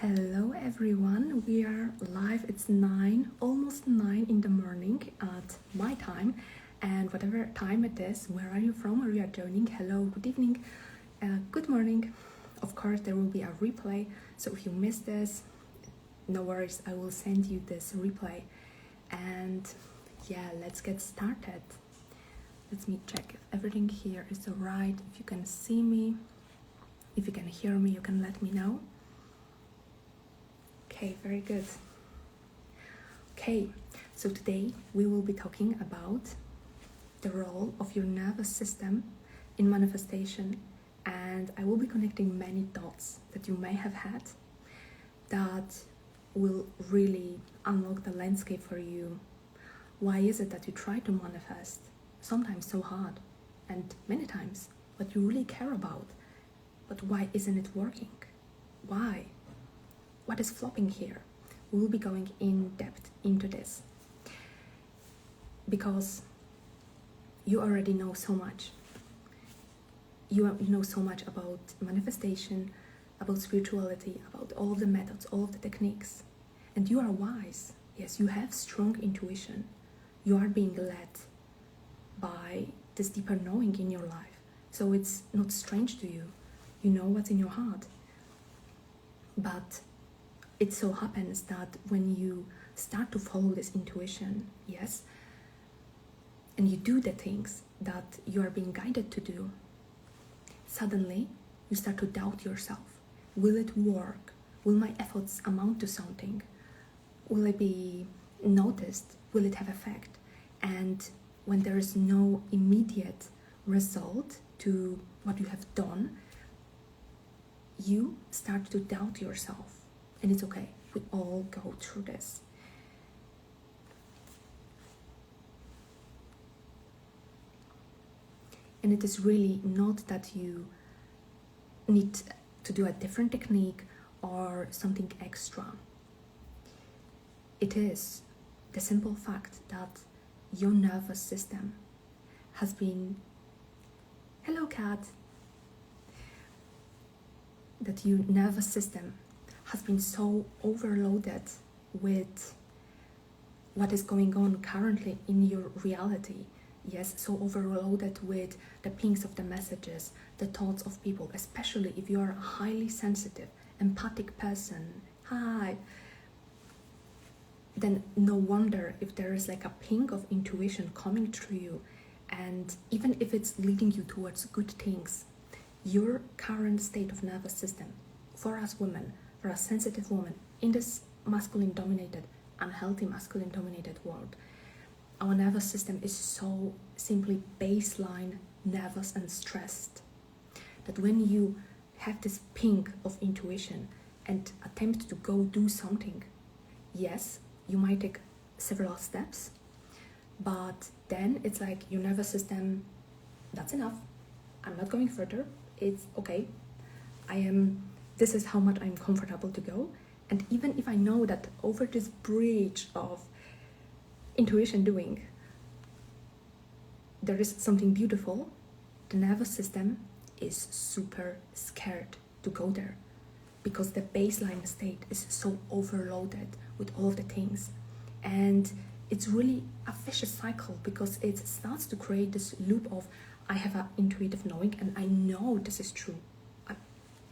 Hello everyone, we are live. It's 9, almost 9 in the morning at my time, and whatever time it is, where are you from, where you are joining, hello, good evening, good morning. Of course there will be a replay, so if you missed this, no worries, I will send you this replay. And yeah, let's get started. Let me check if everything here is alright, if you can see me, if you can hear me, you can let me know. Okay, very good. Okay, so today we will be talking about the role of your nervous system in manifestation, and I will be connecting many dots that you may have had that will really unlock the landscape for you. Why is it that you try to manifest, sometimes so hard, and many times what you really care about, but why isn't it working? Why? What is flopping here? We'll be going in depth into this because you already know so much. You know so much about manifestation, about spirituality, about all of the methods, all of the techniques, and you are wise. Yes, you have strong intuition. You are being led by this deeper knowing in your life, so it's not strange to you. You know what's in your heart. But it so happens that when you start to follow this intuition, yes, and you do the things that you are being guided to do, suddenly you start to doubt yourself. Will it work? Will my efforts amount to something? Will it be noticed? Will it have effect? And when there is no immediate result to what you have done, you start to doubt yourself. And it's okay, we all go through this. And it is really not that you need to do a different technique or something extra. It is the simple fact that your nervous system has been, hello cat, that your nervous system has been so overloaded with what is going on currently in your reality. Yes, so overloaded with the pings of the messages, the thoughts of people, especially if you are a highly sensitive, empathic person. Hi. Then no wonder if there is like a ping of intuition coming through you, and even if it's leading you towards good things, your current state of nervous system, for us women, for a sensitive woman in this masculine dominated, unhealthy masculine dominated world, our nervous system is so simply baseline nervous and stressed that when you have this ping of intuition and attempt to go do something, yes, you might take several steps, but then it's like your nervous system, that's enough, I'm not going further, it's okay, this is how much I'm comfortable to go. And even if I know that over this bridge of intuition doing, there is something beautiful, the nervous system is super scared to go there because the baseline state is so overloaded with all of the things. And it's really a vicious cycle because it starts to create this loop of, I have an intuitive knowing and I know this is true.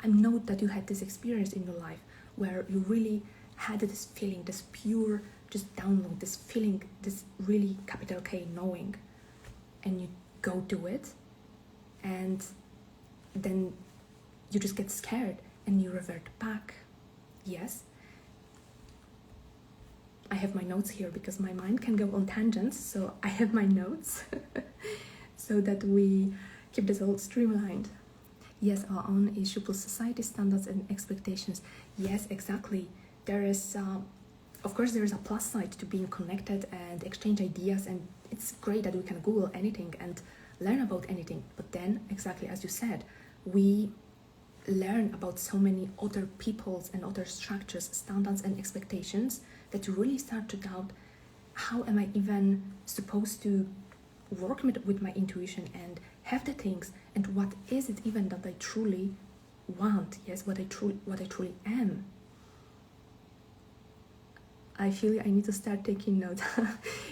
I know that you had this experience in your life where you really had this feeling, this pure, just download, this feeling, this really capital K knowing, and you go do it, and then you just get scared and you revert back. Yes, I have my notes here because my mind can go on tangents, so I have my notes so that we keep this all streamlined. Yes, our own issue plus society standards and expectations. Yes, exactly. There is, of course, there is a plus side to being connected and exchange ideas, and it's great that we can Google anything and learn about anything. But then, exactly as you said, we learn about so many other peoples and other structures, standards and expectations that you really start to doubt, how am I even supposed to work with my intuition and have the things, and what is it even that I truly want? Yes, what I truly am. I feel I need to start taking notes.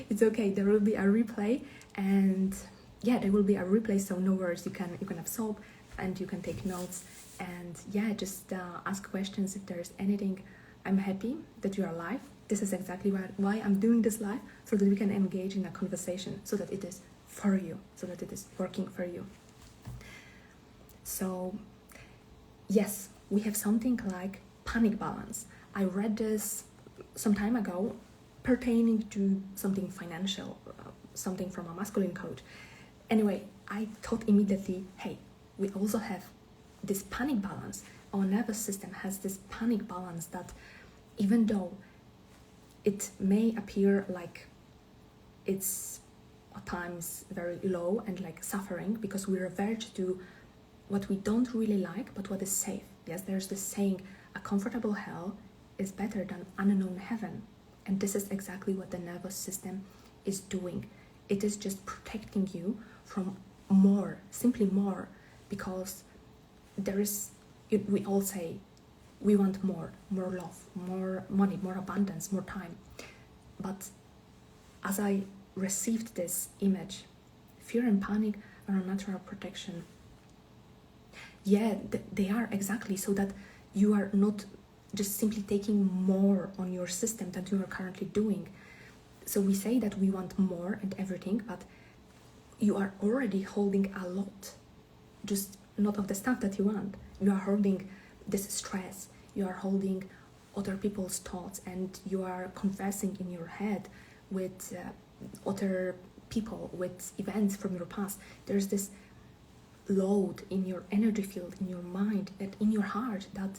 It's okay, there will be a replay, and yeah, there will be a replay, so no worries, you can absorb and you can take notes, and yeah, just ask questions if there's anything. I'm happy that you're alive. This is exactly why I'm doing this live, so that we can engage in a conversation, so that it is for you, so that it is working for you. So yes, we have something like panic balance. I read this some time ago pertaining to something financial, something from a masculine coach. Anyway, I thought immediately, hey, we also have this panic balance. Our nervous system has this panic balance that even though it may appear like it's at times very low and like suffering, because we revert to what we don't really like, but what is safe. Yes, there's this saying, a comfortable hell is better than unknown heaven. And this is exactly what the nervous system is doing. It is just protecting you from more, simply more, because we all say we want more love, more money, more abundance, more time. But as I received this image, fear and panic are a natural protection. Yeah, they are, exactly, so that you are not just simply taking more on your system than you are currently doing. So we say that we want more and everything, but you are already holding a lot, just not of the stuff that you want. You are holding this stress, you are holding other people's thoughts, and you are conversing in your head with other people, with events from your past. There's this load in your energy field, in your mind, and in your heart that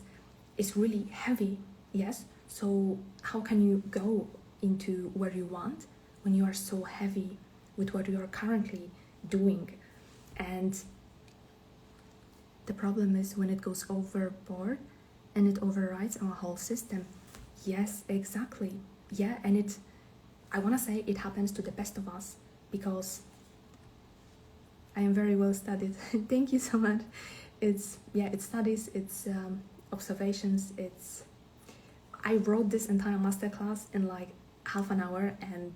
is really heavy. Yes, so how can you go into where you want when you are so heavy with what you are currently doing? And the problem is when it goes overboard and it overrides our whole system. Yes, exactly. Yeah, and I want to say it happens to the best of us, because I am very well studied. Thank you so much. It's studies, it's observations, I wrote this entire masterclass in like half an hour, and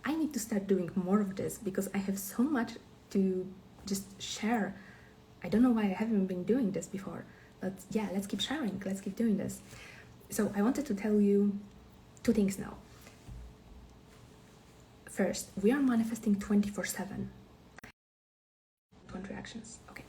I need to start doing more of this, because I have so much to just share. I don't know why I haven't been doing this before, but yeah, let's keep sharing, let's keep doing this. So I wanted to tell you two things now. First, we are manifesting 24/7. Reactions. Okay.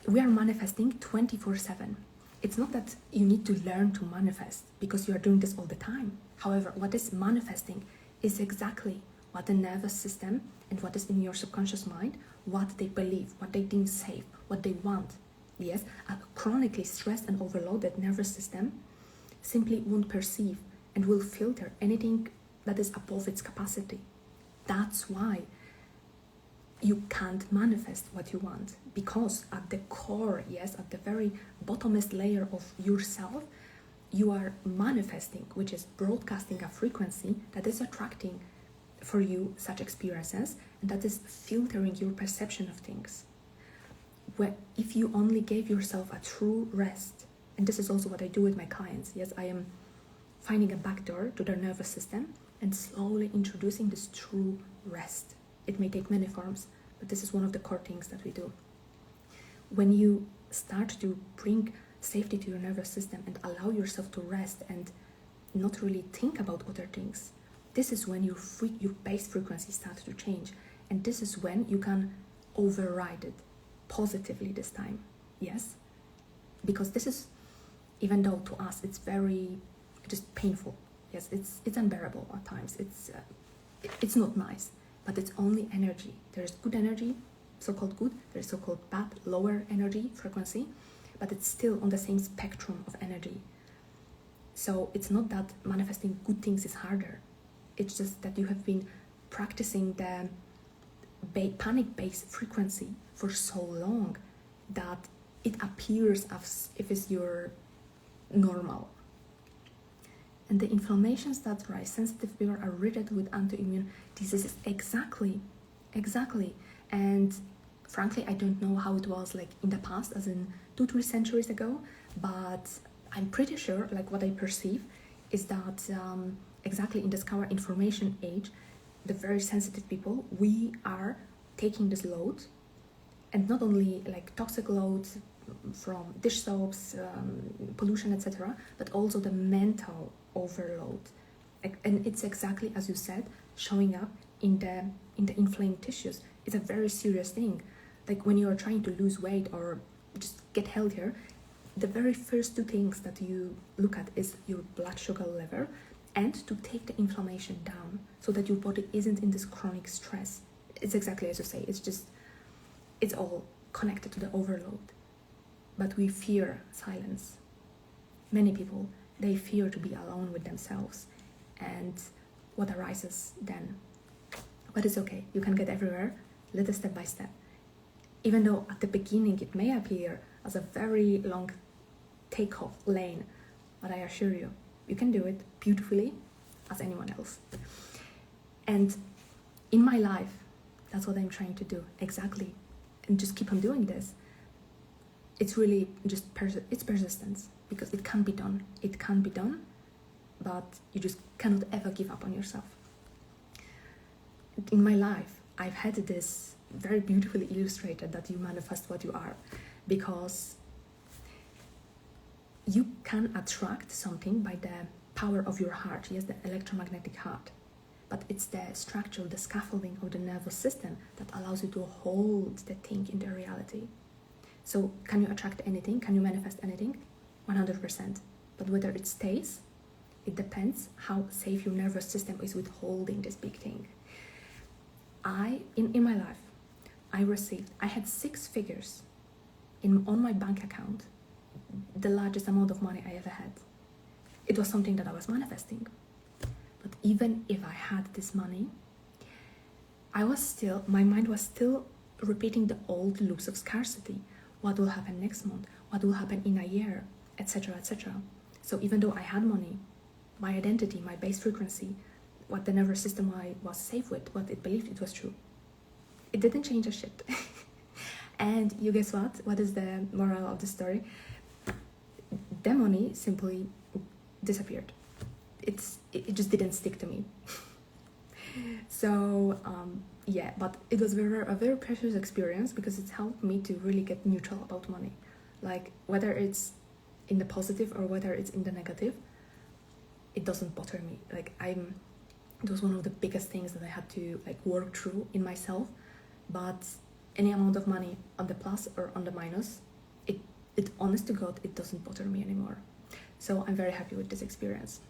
We are manifesting 24/7. It's not that you need to learn to manifest, because you are doing this all the time. However, what is manifesting is exactly what the nervous system and what is in your subconscious mind, what they believe, what they deem safe, what they want. Yes, a chronically stressed and overloaded nervous system simply won't perceive and will filter anything that is above its capacity. That's why you can't manifest what you want, because at the core, yes, at the very bottomest layer of yourself, you are manifesting, which is broadcasting a frequency that is attracting for you such experiences, and that is filtering your perception of things. If you only gave yourself a true rest, and this is also what I do with my clients, yes, I am finding a backdoor to their nervous system and slowly introducing this true rest. It may take many forms, but this is one of the core things that we do. When you start to bring safety to your nervous system and allow yourself to rest and not really think about other things, this is when your base frequency starts to change, and this is when you can override it positively this time. Yes, because this is, even though to us it's very just painful, yes, it's unbearable at times, it's not nice, but it's only energy. There's good energy, so-called good, there's so-called bad, lower energy frequency, but it's still on the same spectrum of energy. So it's not that manifesting good things is harder, it's just that you have been practicing the panic-based frequency for so long that it appears as if it's your normal. And the inflammations that rise, sensitive fever, are riddled with autoimmune diseases. Exactly. And frankly, I don't know how it was like in the past, as in 2-3 centuries ago, but I'm pretty sure, like what I perceive is that exactly in this current information age, the very sensitive people, we are taking this load, and not only like toxic loads from dish soaps, pollution, etc., but also the mental overload. And it's exactly as you said, showing up in the inflamed tissues. It's a very serious thing. Like when you are trying to lose weight or just get healthier, the very first two things that you look at is your blood sugar level, and to take the inflammation down so that your body isn't in this chronic stress. It's exactly as you say, it's all connected to the overload. But we fear silence. Many people, they fear to be alone with themselves. And what arises then? But it's okay, you can get everywhere, little step by step. Even though at the beginning it may appear as a very long takeoff lane, but I assure you, you can do it beautifully as anyone else. And in my life, that's what I'm trying to do, exactly. And just keep on doing this. It's really just it's persistence, because it can be done. It can be done, but you just cannot ever give up on yourself. In my life, I've had this very beautifully illustrated that you manifest what you are, because you can attract something by the power of your heart, yes, the electromagnetic heart, but it's the structure, the scaffolding of the nervous system that allows you to hold the thing in the reality. So can you attract anything? Can you manifest anything? 100%. But whether it stays, it depends how safe your nervous system is with holding this big thing. In my life, I had 6 figures on my bank account, the largest amount of money I ever had. It was something that I was manifesting. But even if I had this money, my mind was still repeating the old loops of scarcity. What will happen next month? What will happen in a year? Etc., etc. So even though I had money, my identity, my base frequency, what the nervous system I was safe with, what it believed it was true, it didn't change a shit. And you guess what? What is the moral of the story? The money simply disappeared. It just didn't stick to me. So yeah, but it was a very precious experience, because it's helped me to really get neutral about money. Like whether it's in the positive or whether it's in the negative, it doesn't bother me. Like it was one of the biggest things that I had to like work through in myself. But any amount of money on the plus or on the minus, it honest to God, it doesn't bother me anymore. So I'm very happy with this experience.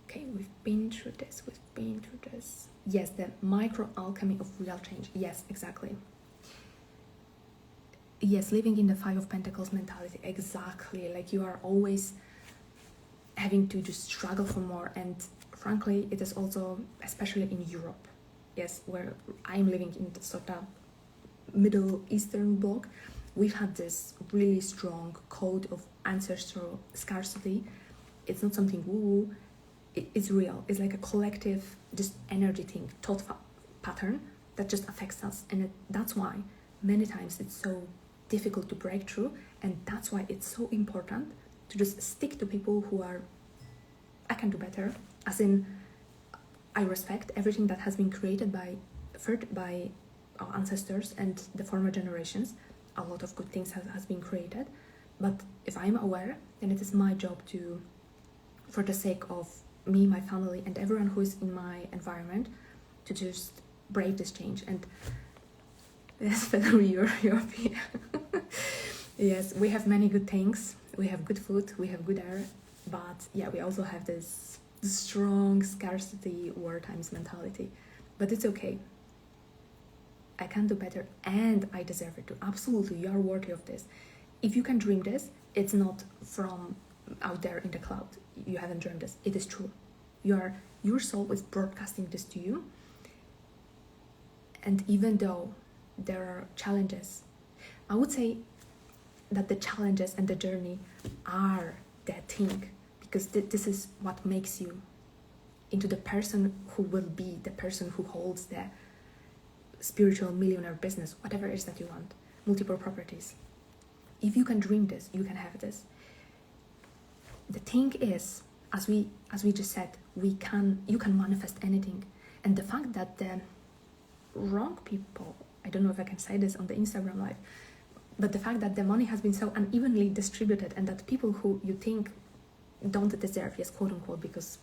Okay, we've been through this. Yes, the micro alchemy of real change. Yes, exactly. Yes, living in the 5 of Pentacles mentality. Exactly. Like you are always having to just struggle for more. And frankly, it is also, especially in Europe, yes, where I'm living in the sort of Middle Eastern bloc, we've had this really strong code of ancestral scarcity. It's not something woo-woo. It's real. It's like a collective, just energy thing, thought pattern that just affects us. And that's why many times it's so difficult to break through. And that's why it's so important to just stick to people who are, I can do better. As in, I respect everything that has been created by our ancestors and the former generations. A lot of good things has been created. But if I'm aware, then it is my job to, for the sake of me, my family, and everyone who is in my environment, to just break this change. And especially European. Yes, we have many good things. We have good food, we have good air, but yeah, we also have this strong scarcity war times mentality. But it's okay. I can do better and I deserve it too. Absolutely, you are worthy of this. If you can dream this, it's not from out there in the cloud. You haven't dreamed this. It is true. Your soul is broadcasting this to you. And even though there are challenges, I would say that the challenges and the journey are that thing, because this is what makes you into the person who will be the person who holds the spiritual millionaire business, whatever it is that you want, multiple properties. If you can dream this, you can have this. the thing is, as we just said, you can manifest anything. And the fact that the wrong people, I don't know if I can say this on the Instagram live, but the fact that the money has been so unevenly distributed, and that people who you think don't deserve, yes, quote unquote, because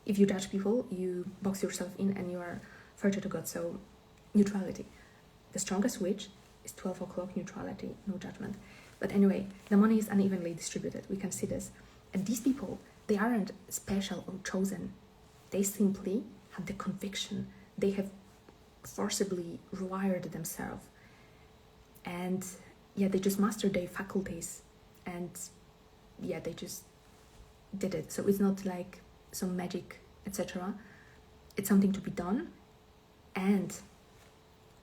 if you judge people, you box yourself in and you are further to God. So neutrality. The strongest witch is 12 o'clock, neutrality, no judgment. But anyway, the money is unevenly distributed. We can see this. And these people, they aren't special or chosen. They simply have the conviction. They have forcibly rewired themselves. And yeah, they just mastered their faculties. And yeah, they just did it. So it's not like some magic, etc. It's something to be done. And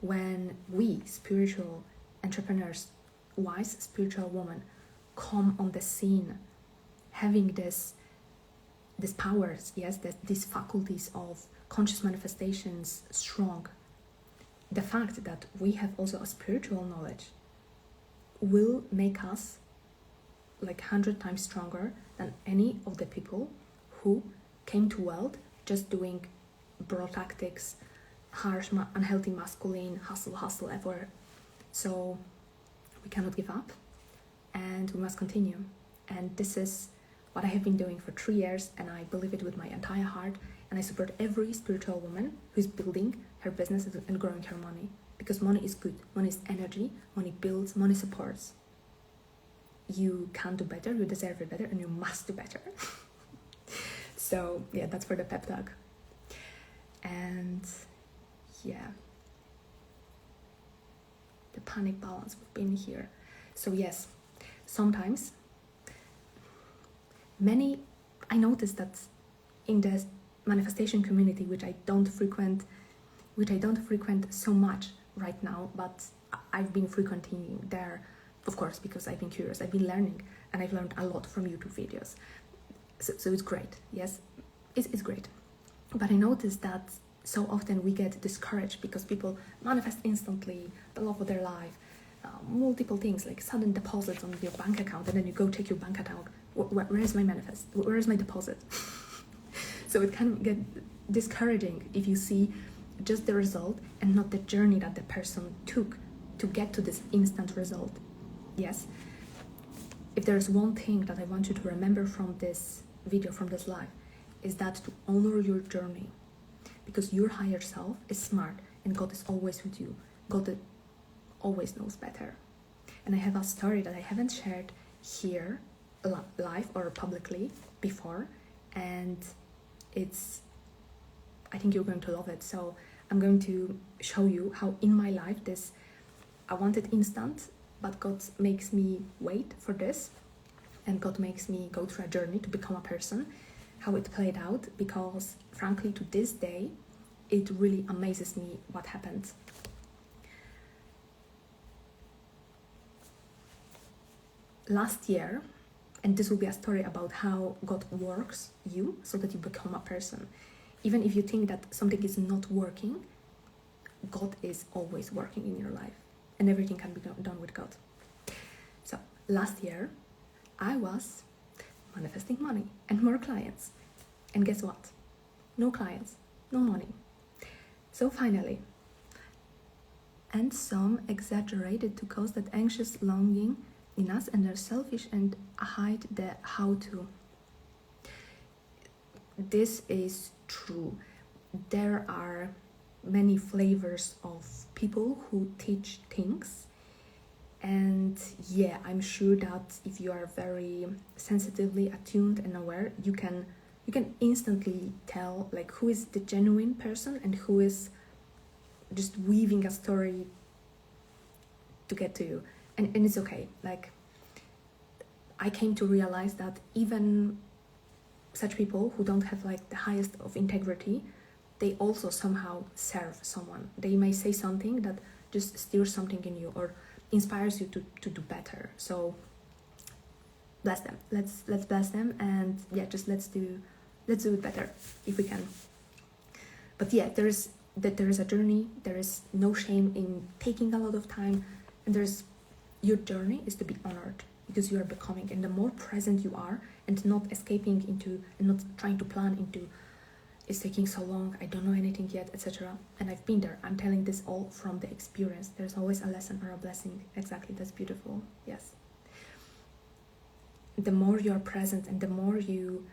when we spiritual entrepreneurs, wise spiritual women, come on the scene, having these powers, yes, these faculties of conscious manifestations strong, the fact that we have also a spiritual knowledge will make us like 100 times stronger than any of the people who came to wealth just doing bro tactics, harsh, unhealthy, masculine, hustle everywhere. So we cannot give up, and we must continue. And this is what I have been doing for 3 years, and I believe it with my entire heart. And I support every spiritual woman who's building her business and growing her money, because money is good. Money is energy. Money builds. Money supports. You can do better. You deserve it better, and you must do better. So yeah, that's for the pep talk. And yeah, the panic balance, we've been here. So yes, sometimes I noticed that in the manifestation community, which I don't frequent so much right now, but I've been frequenting there, of course, because I've been curious, I've been learning, and I've learned a lot from YouTube videos. So it's great, yes, it's great. But I noticed that so often we get discouraged because people manifest instantly the love of their life, multiple things like sudden deposits on your bank account, and then you go check your bank account. Where is my manifest? Where is my deposit? So it can get discouraging if you see just the result and not the journey that the person took to get to this instant result. Yes. If there is one thing that I want you to remember from this video, from this live, is that to honor your journey, because your higher self is smart and God is always with you. God always knows better. And I have a story that I haven't shared here live or publicly before, and I think you're going to love it. So I'm going to show you how in my life I wanted instant, but God makes me wait for this, and God makes me go through a journey to become a person, how it played out, because frankly to this day it really amazes me what happened. Last year, and this will be a story about how God works you so that you become a person. Even if you think that something is not working, God is always working in your life, and everything can be done with God. So last year I was manifesting money and more clients, and guess what? No clients, no money. So finally, and some exaggerated to cause that anxious longing in us, and are selfish and hide the how to. This is true. There are many flavors of people who teach things, and yeah, I'm sure that if you are very sensitively attuned and aware, you can instantly tell like who is the genuine person and who is just weaving a story to get to you. And it's okay. Like, I came to realize that even such people who don't have like the highest of integrity, they also somehow serve someone. They may say something that just stirs something in you or inspires you to do better. So bless them. Let's bless them, and yeah, just let's do it better if we can. But yeah, there is a journey. There is no shame in taking a lot of time, and your journey is to be honored. because you are becoming. And the more present you are and not escaping into and not trying to plan into, it's taking so long, I don't know anything yet, etc. And I've been there. I'm telling this all from the experience. There's always a lesson or a blessing. Exactly, that's beautiful. Yes. The more you're present and the more you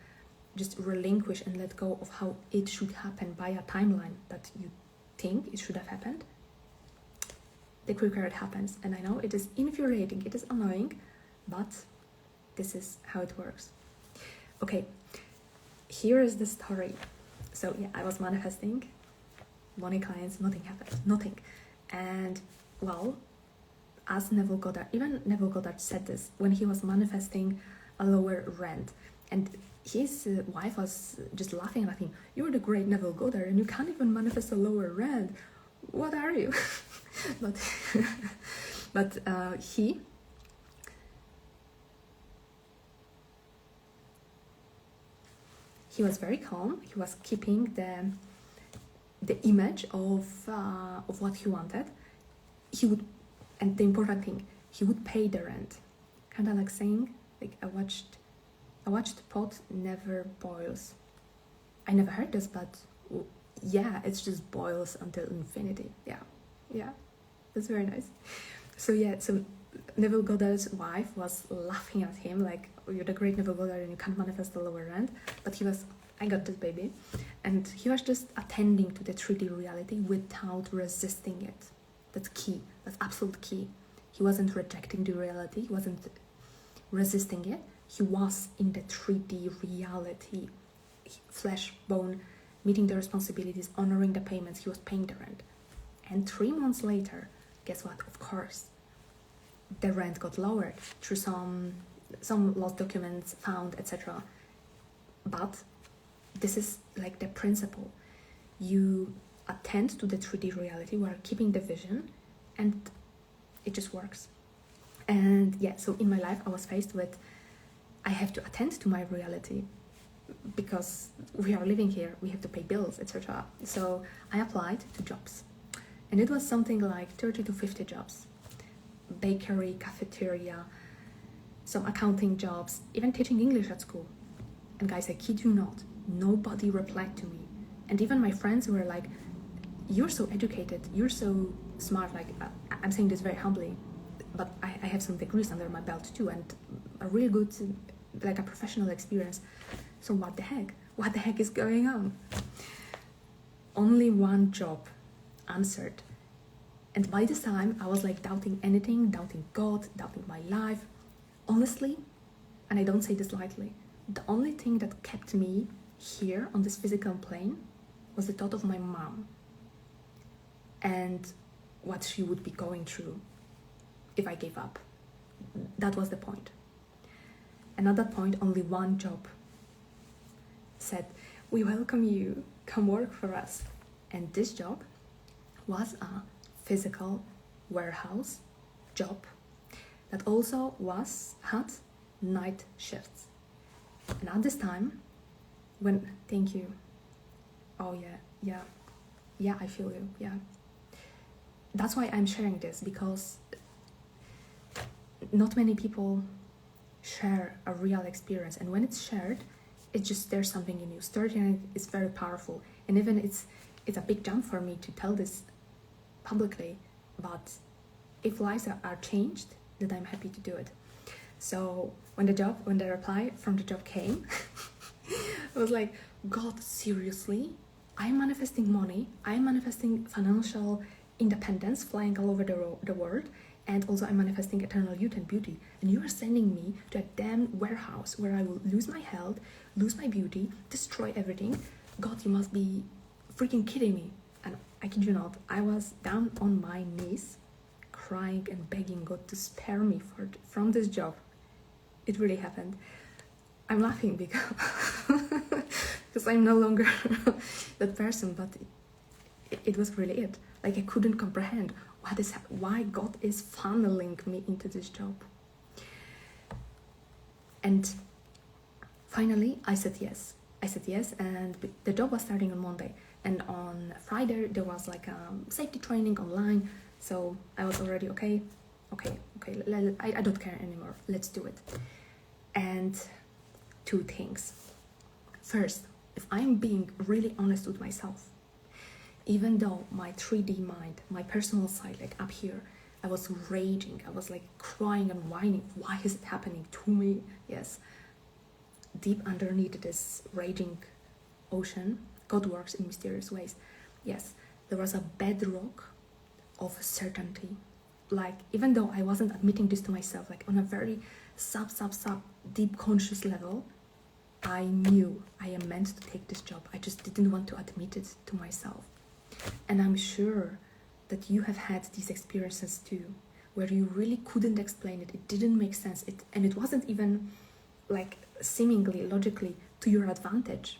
just relinquish and let go of how it should happen by a timeline that you think it should have happened, the quicker it happens. And I know it is infuriating, it is annoying, but this is how it works. Okay, here is the story. So yeah, I was manifesting money, clients, nothing happened, nothing. And well, as Neville Goddard, even Neville Goddard said this when he was manifesting a lower rent, and his wife was just laughing at him. You're the great Neville Goddard and you can't even manifest a lower rent. What are you? but he was very calm. He was keeping the image of what he wanted. He would, and the important thing, he would pay the rent. Kind of like saying, like, a watched pot never boils. I never heard this, but yeah, it just boils until infinity. Yeah, that's very nice. So yeah, so Neville Goddard's wife was laughing at him like, oh, you're the great Neville Goddard and you can't manifest the lower rent. But he was, I got this baby. And he was just attending to the 3D reality without resisting it. That's key. That's absolute key. He wasn't rejecting the reality. He wasn't resisting it. He was in the 3D reality. Flesh, bone, meeting the responsibilities, honoring the payments. He was paying the rent. And 3 months later, guess what? Of course, the rent got lowered through some lost documents found, etc. But this is like the principle. You attend to the 3D reality while keeping the vision, and it just works. And yeah, so in my life I was faced with, I have to attend to my reality because we are living here, we have to pay bills, etc. So I applied to jobs, and it was something like 30 to 50 jobs. Bakery, cafeteria, some accounting jobs, even teaching English at school. And guys, I kid you not, nobody replied to me. And even my friends were like, you're so educated, you're so smart. Like, I'm saying this very humbly, but I have some degrees under my belt too, and a really good, like, a professional experience. So what the heck is going on? Only one job answered. And by this time, I was like doubting anything, doubting God, doubting my life. Honestly, and I don't say this lightly, the only thing that kept me here on this physical plane was the thought of my mom and what she would be going through if I gave up. That was the point. And at that point, only one job said, we welcome you, come work for us. And this job was a physical warehouse job that also had night shifts. And at this time, thank you. Oh yeah, I feel you, yeah. That's why I'm sharing this, because not many people share a real experience, and when it's shared, there's something in you. Storytelling is very powerful, and even it's a big jump for me to tell this publicly, but if lives are changed, then I'm happy to do it. So when the reply from the job came, I was like, God, seriously? I'm manifesting money, I'm manifesting financial independence, flying all over the world, and also I'm manifesting eternal youth and beauty, and you are sending me to a damn warehouse where I will lose my health, lose my beauty, destroy everything. God, you must be freaking kidding me. And I kid you not, I was down on my knees crying and begging God to spare me from this job. It really happened. I'm laughing because I'm no longer that person, but it was really it. Like, I couldn't comprehend why God is funneling me into this job. And finally, I said yes, and the job was starting on Monday. And on Friday, there was like safety training online. So I was already okay. Okay, I don't care anymore. Let's do it. And two things. First, if I'm being really honest with myself, even though my 3D mind, my personal side, like up here, I was raging, I was like crying and whining, why is it happening to me? Yes, deep underneath this raging ocean, God works in mysterious ways. Yes, there was a bedrock of certainty. Like, even though I wasn't admitting this to myself, like on a very sub deep conscious level, I knew I am meant to take this job. I just didn't want to admit it to myself. And I'm sure that you have had these experiences too, where you really couldn't explain it. It didn't make sense. And it wasn't even like seemingly logically to your advantage.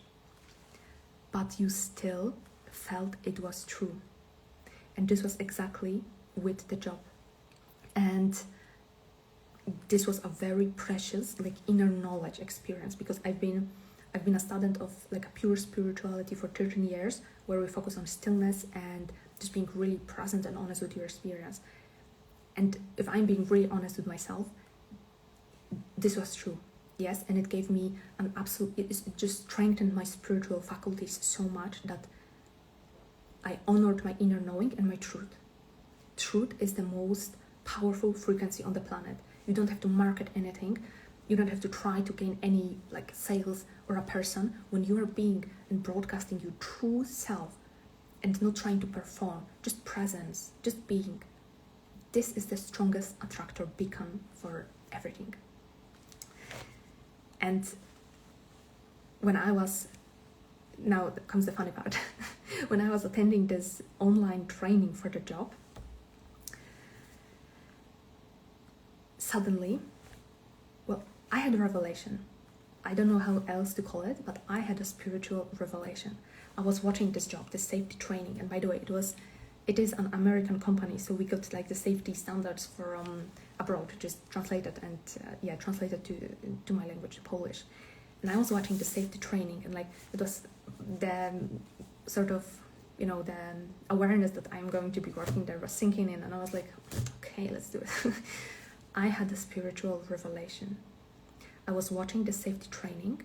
But you still felt it was true. And this was exactly with the job. And this was a very precious, like, inner knowledge experience, because I've been a student of like a pure spirituality for 13 years, where we focus on stillness and just being really present and honest with your experience. And if I'm being really honest with myself, this was true. Yes, and it gave me an absolute, it just strengthened my spiritual faculties so much that I honored my inner knowing and my truth. Truth is the most powerful frequency on the planet. You don't have to market anything. You don't have to try to gain any like sales or a person. When you are being and broadcasting your true self and not trying to perform, just presence, just being, this is the strongest attractor beacon for everything. And when I was, now comes the funny part, when I was attending this online training for the job, suddenly, well, I had a revelation. I don't know how else to call it, but I had a spiritual revelation. I was watching this job, this safety training, and by the way, it is an American company, so we got like the safety standards from abroad, just translated and translated to my language, Polish. And I was watching the safety training, and like it was the sort of, you know, the awareness that I'm going to be working there was sinking in, and I was like, okay, let's do it. I had a spiritual revelation. I was watching the safety training,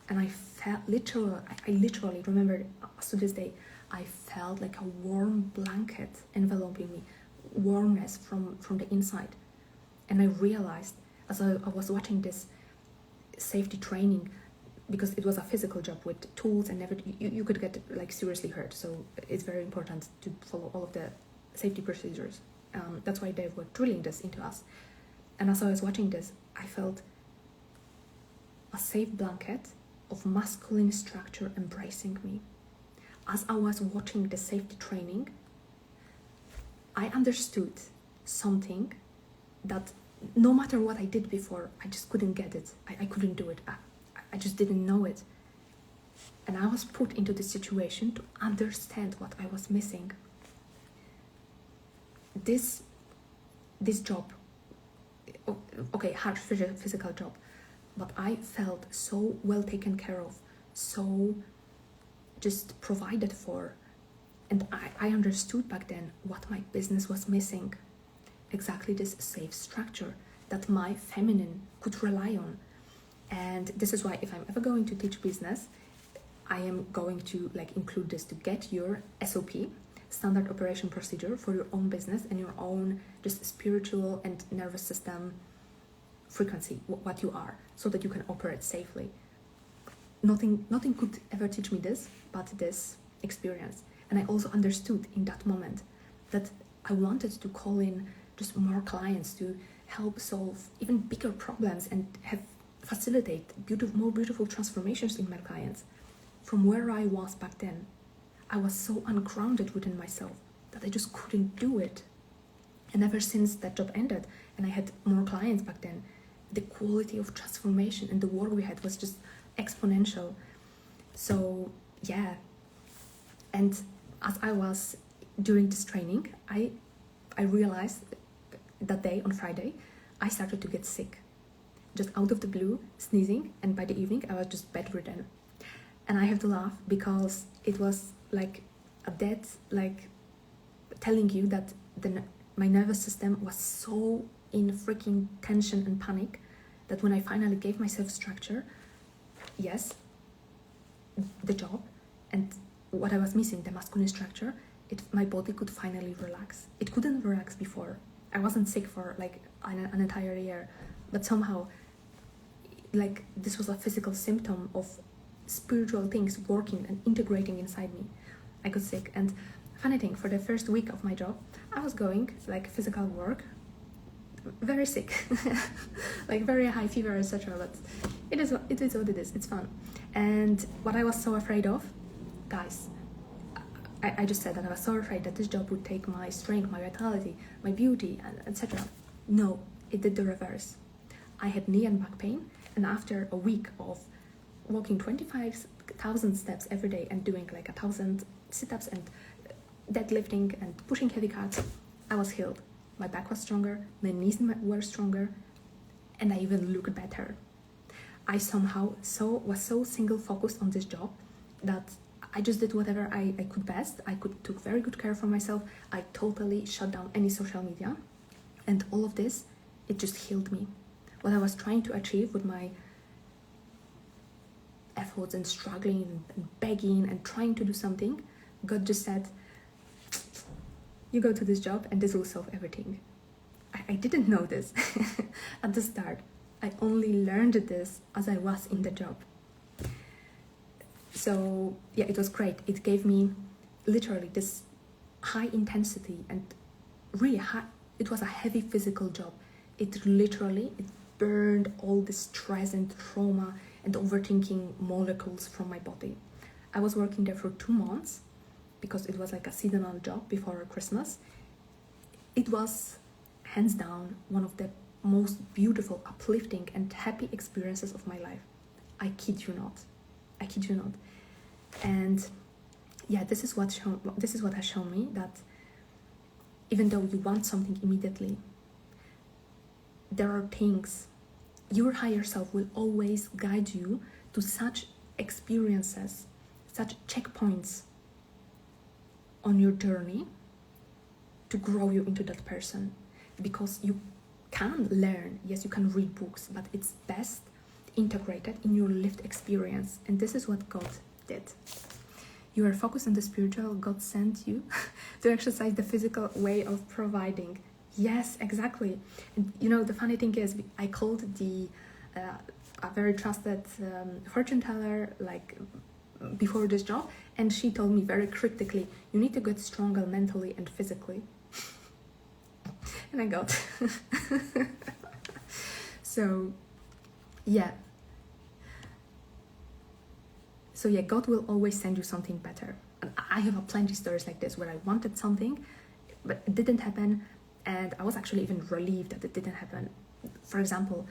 and I felt I literally remember, to this day, I felt like a warm blanket enveloping me, warmness from the inside. And I realized, as I was watching this safety training, because it was a physical job with tools and everything, you could get like seriously hurt. So it's very important to follow all of the safety procedures. That's why they were drilling this into us. And as I was watching this, I felt a safe blanket of masculine structure embracing me. As I was watching the safety training, I understood something that no matter what I did before, I just couldn't get it. I couldn't do it. I just didn't know it. And I was put into this situation to understand what I was missing. This job, okay, hard physical job, but I felt so well taken care of, so just provided for. And I understood back then what my business was missing. Exactly this safe structure that my feminine could rely on. And this is why if I'm ever going to teach business, I am going to like include this to get your SOP, standard operation procedure, for your own business and your own just spiritual and nervous system frequency, what you are, so that you can operate safely. Nothing could ever teach me this but this experience. And I also understood in that moment that I wanted to call in just more clients to help solve even bigger problems and facilitate more beautiful transformations in my clients. From where I was back then, I was so ungrounded within myself that I just couldn't do it. And ever since that job ended and I had more clients back then, the quality of transformation and the work we had was just exponential. So yeah, and as I was during this training, I realized that day on Friday, I started to get sick. Just out of the blue, sneezing, and by the evening I was just bedridden. And I have to laugh because it was like a death, like telling you that my nervous system was so in freaking tension and panic that when I finally gave myself structure, yes, the job, and what I was missing, the masculine structure, my body could finally relax. It couldn't relax before. I wasn't sick for like an entire year, but somehow, like, this was a physical symptom of spiritual things working and integrating inside me. I got sick, and funny thing, for the first week of my job, I was going like physical work, very sick, like very high fever, etc. But it is what it is. It's fun. And what I was so afraid of, guys, I just said that I was so afraid that this job would take my strength, my vitality, my beauty, and etc. No, it did the reverse. I had knee and back pain, and after a week of walking 25,000 steps every day and doing like 1,000 sit-ups and deadlifting and pushing heavy carts, I was healed. My back was stronger, my knees were stronger, and I even looked better. I somehow was so single focused on this job that I just did whatever I could best. I took very good care for myself. I totally shut down any social media, and all of this, it just healed me. What I was trying to achieve with my efforts and struggling and begging and trying to do something, God just said, you go to this job and this will solve everything. I didn't know this at the start. I only learned this as I was in the job. So yeah, it was great. It gave me literally this high intensity and really high, it was a heavy physical job. It burned all the stress and trauma and overthinking molecules from my body. I was working there for 2 months because it was like a seasonal job before Christmas. It was hands down one of the most beautiful, uplifting and happy experiences of my life. I kid you not. And yeah, this is what has shown me that even though you want something immediately, there are things, your higher self will always guide you to such experiences, such checkpoints on your journey to grow you into that person. Because you can learn, yes, you can read books, but it's best integrated in your lived experience. And this is what God did. You are focused on the spiritual, God sent you to exercise the physical way of providing. Yes, exactly. And you know, the funny thing is, I called a very trusted fortune teller like before this job, and she told me very critically, you need to get stronger mentally and physically. And I got so yeah, God will always send you something better. And I have a plenty of stories like this where I wanted something but it didn't happen, and I was actually even relieved that it didn't happen. For example,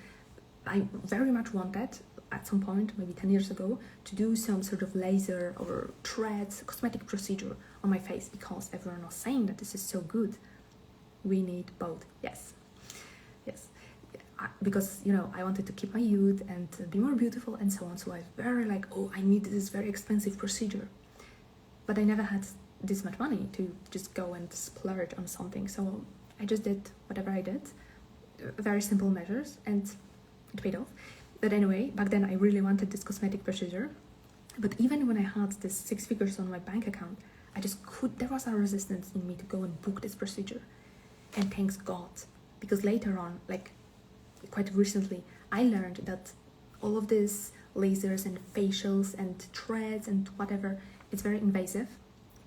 I very much wanted at some point, maybe 10 years ago, to do some sort of laser or threads cosmetic procedure on my face because everyone was saying that this is so good. We need both. Yes. Because, you know, I wanted to keep my youth and be more beautiful and so on. So I very like, oh, I need this very expensive procedure. But I never had this much money to just go and splurge on something. So I just did whatever I did, very simple measures, and it paid off. But anyway, back then I really wanted this cosmetic procedure. But even when I had this 6 figures on my bank account, there was a resistance in me to go and book this procedure. And thanks God, because later on, like quite recently, I learned that all of these lasers and facials and threads and whatever, it's very invasive.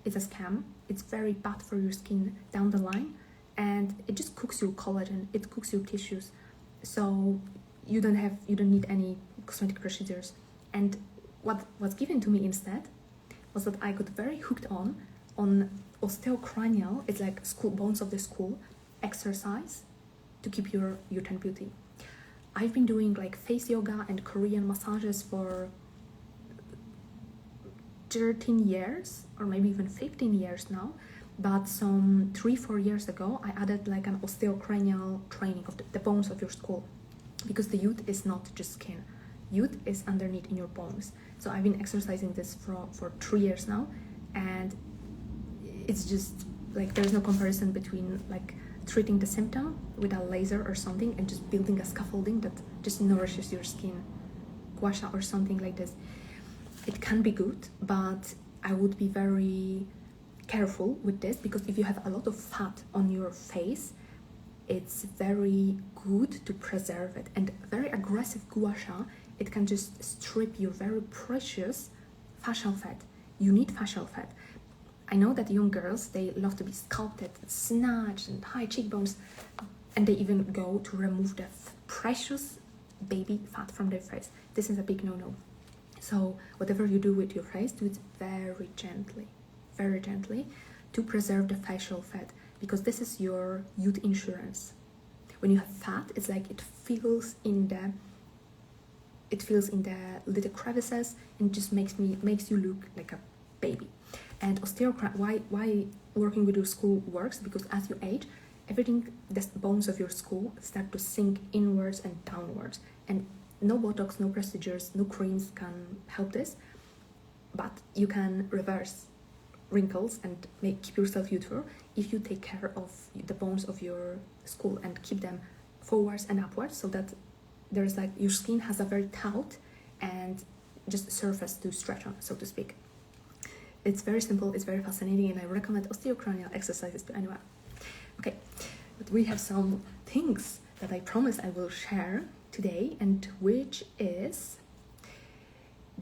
It's a scam. It's very bad for your skin down the line, and it just cooks your collagen. It cooks your tissues. So you don't need any cosmetic procedures. And what was given to me instead was that I got very hooked on osteocranial. It's like bones of the skull exercise to keep your youth and beauty. I've been doing like face yoga and Korean massages for 13 years or maybe even 15 years now, but some 3-4 years ago I added like an osteocranial training of the bones of your skull, because the youth is not just skin, youth is underneath in your bones. So I've been exercising this for 3 years now, and it's just like there's no comparison between like treating the symptom with a laser or something and just building a scaffolding that just nourishes your skin, gua sha or something like this. It can be good, but I would be very careful with this, because if you have a lot of fat on your face, it's very good to preserve it. And very aggressive gua sha, it can just strip your very precious facial fat. You need facial fat. I know that young girls, they love to be sculpted, snatched, and high cheekbones, and they even go to remove the precious baby fat from their face. This is a big no-no. So whatever you do with your face, do it very gently to preserve the facial fat, because this is your youth insurance. When you have fat, it's like it fills in the little crevices and just makes you look like a baby. And osteocronia, why working with your skull works, because as you age, everything, the bones of your skull start to sink inwards and downwards, and no Botox, no procedures, no creams can help this, but you can reverse wrinkles and keep yourself youthful if you take care of the bones of your skull and keep them forwards and upwards, so that there's like your skin has a very taut and just surface to stretch on, so to speak. It's very simple, it's very fascinating, and I recommend osteocranial exercises to anyone. Okay, but we have some things that I promise I will share today, and which is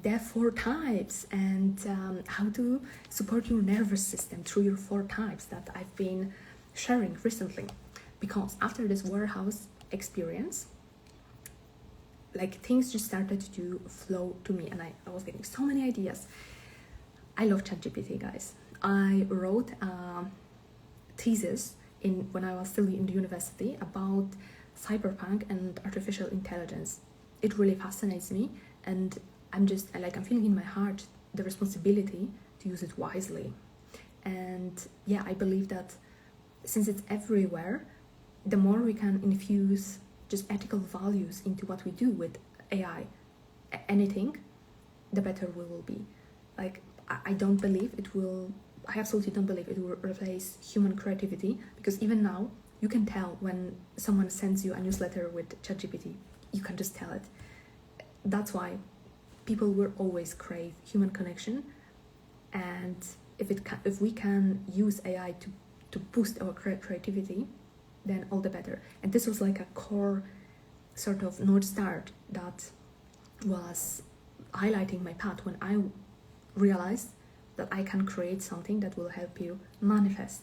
the 4 types and how to support your nervous system through your 4 types that I've been sharing recently. Because after this warehouse experience, like things just started to flow to me, and I was getting so many ideas. I love ChatGPT, guys. I wrote a thesis when I was still in the university about cyberpunk and artificial intelligence. It really fascinates me, and I'm feeling in my heart the responsibility to use it wisely. And yeah, I believe that since it's everywhere, the more we can infuse just ethical values into what we do with AI, anything, the better we will be. Like, I absolutely don't believe it will replace human creativity, because even now, you can tell when someone sends you a newsletter with ChatGPT. You can just tell it. That's why people will always crave human connection, and if we can use AI to boost our creativity, then all the better. And this was like a core sort of North Star that was highlighting my path when I realized that I can create something that will help you manifest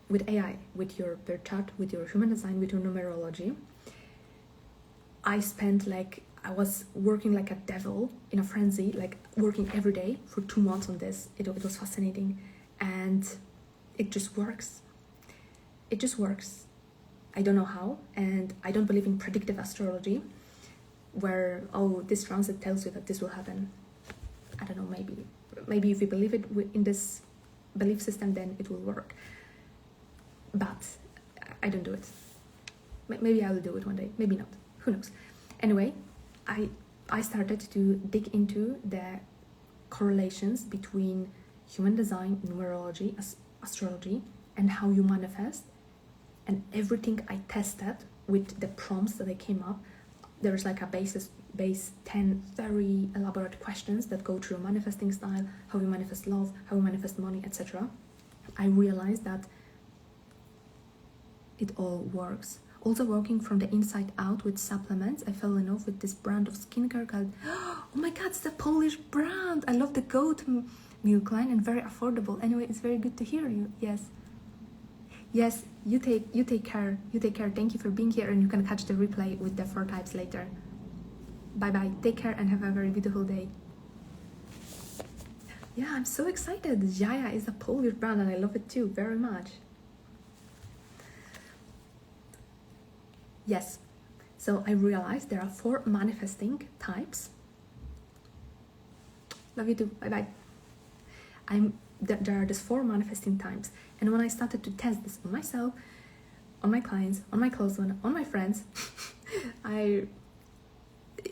with AI, with your birth chart, with your human design, with your numerology. I was working like a devil in a frenzy, like working every day for 2 months on this. It was fascinating, and it just works. It just works. I don't know how, and I don't believe in predictive astrology, where, this transit tells you that this will happen. I don't know, maybe if you believe it in this belief system, then it will work. But I don't do it. Maybe I will do it one day, maybe not, who knows. Anyway, I started to dig into the correlations between human design, numerology, astrology, and how you manifest. And everything I tested with the prompts that I came up, there's like a base 10 very elaborate questions that go through your manifesting style, how you manifest love, how you manifest money, etc. I realized that it all works. Also, working from the inside out with supplements, I fell in love with this brand of skincare called, oh my god, it's a Polish brand. I love the goat milk line, and very affordable. Anyway, it's very good to hear you. Yes, you take care. Thank you for being here, and you can catch the replay with the 4 types later. Bye, take care and have a very beautiful day. Yeah, I'm so excited. Jaya is a Polish brand, and I love it too very much. Yes, so I realized there are 4 manifesting types. Love you too. Bye. There are these 4 manifesting types, and when I started to test this on myself, on my clients, on my close one, on my friends,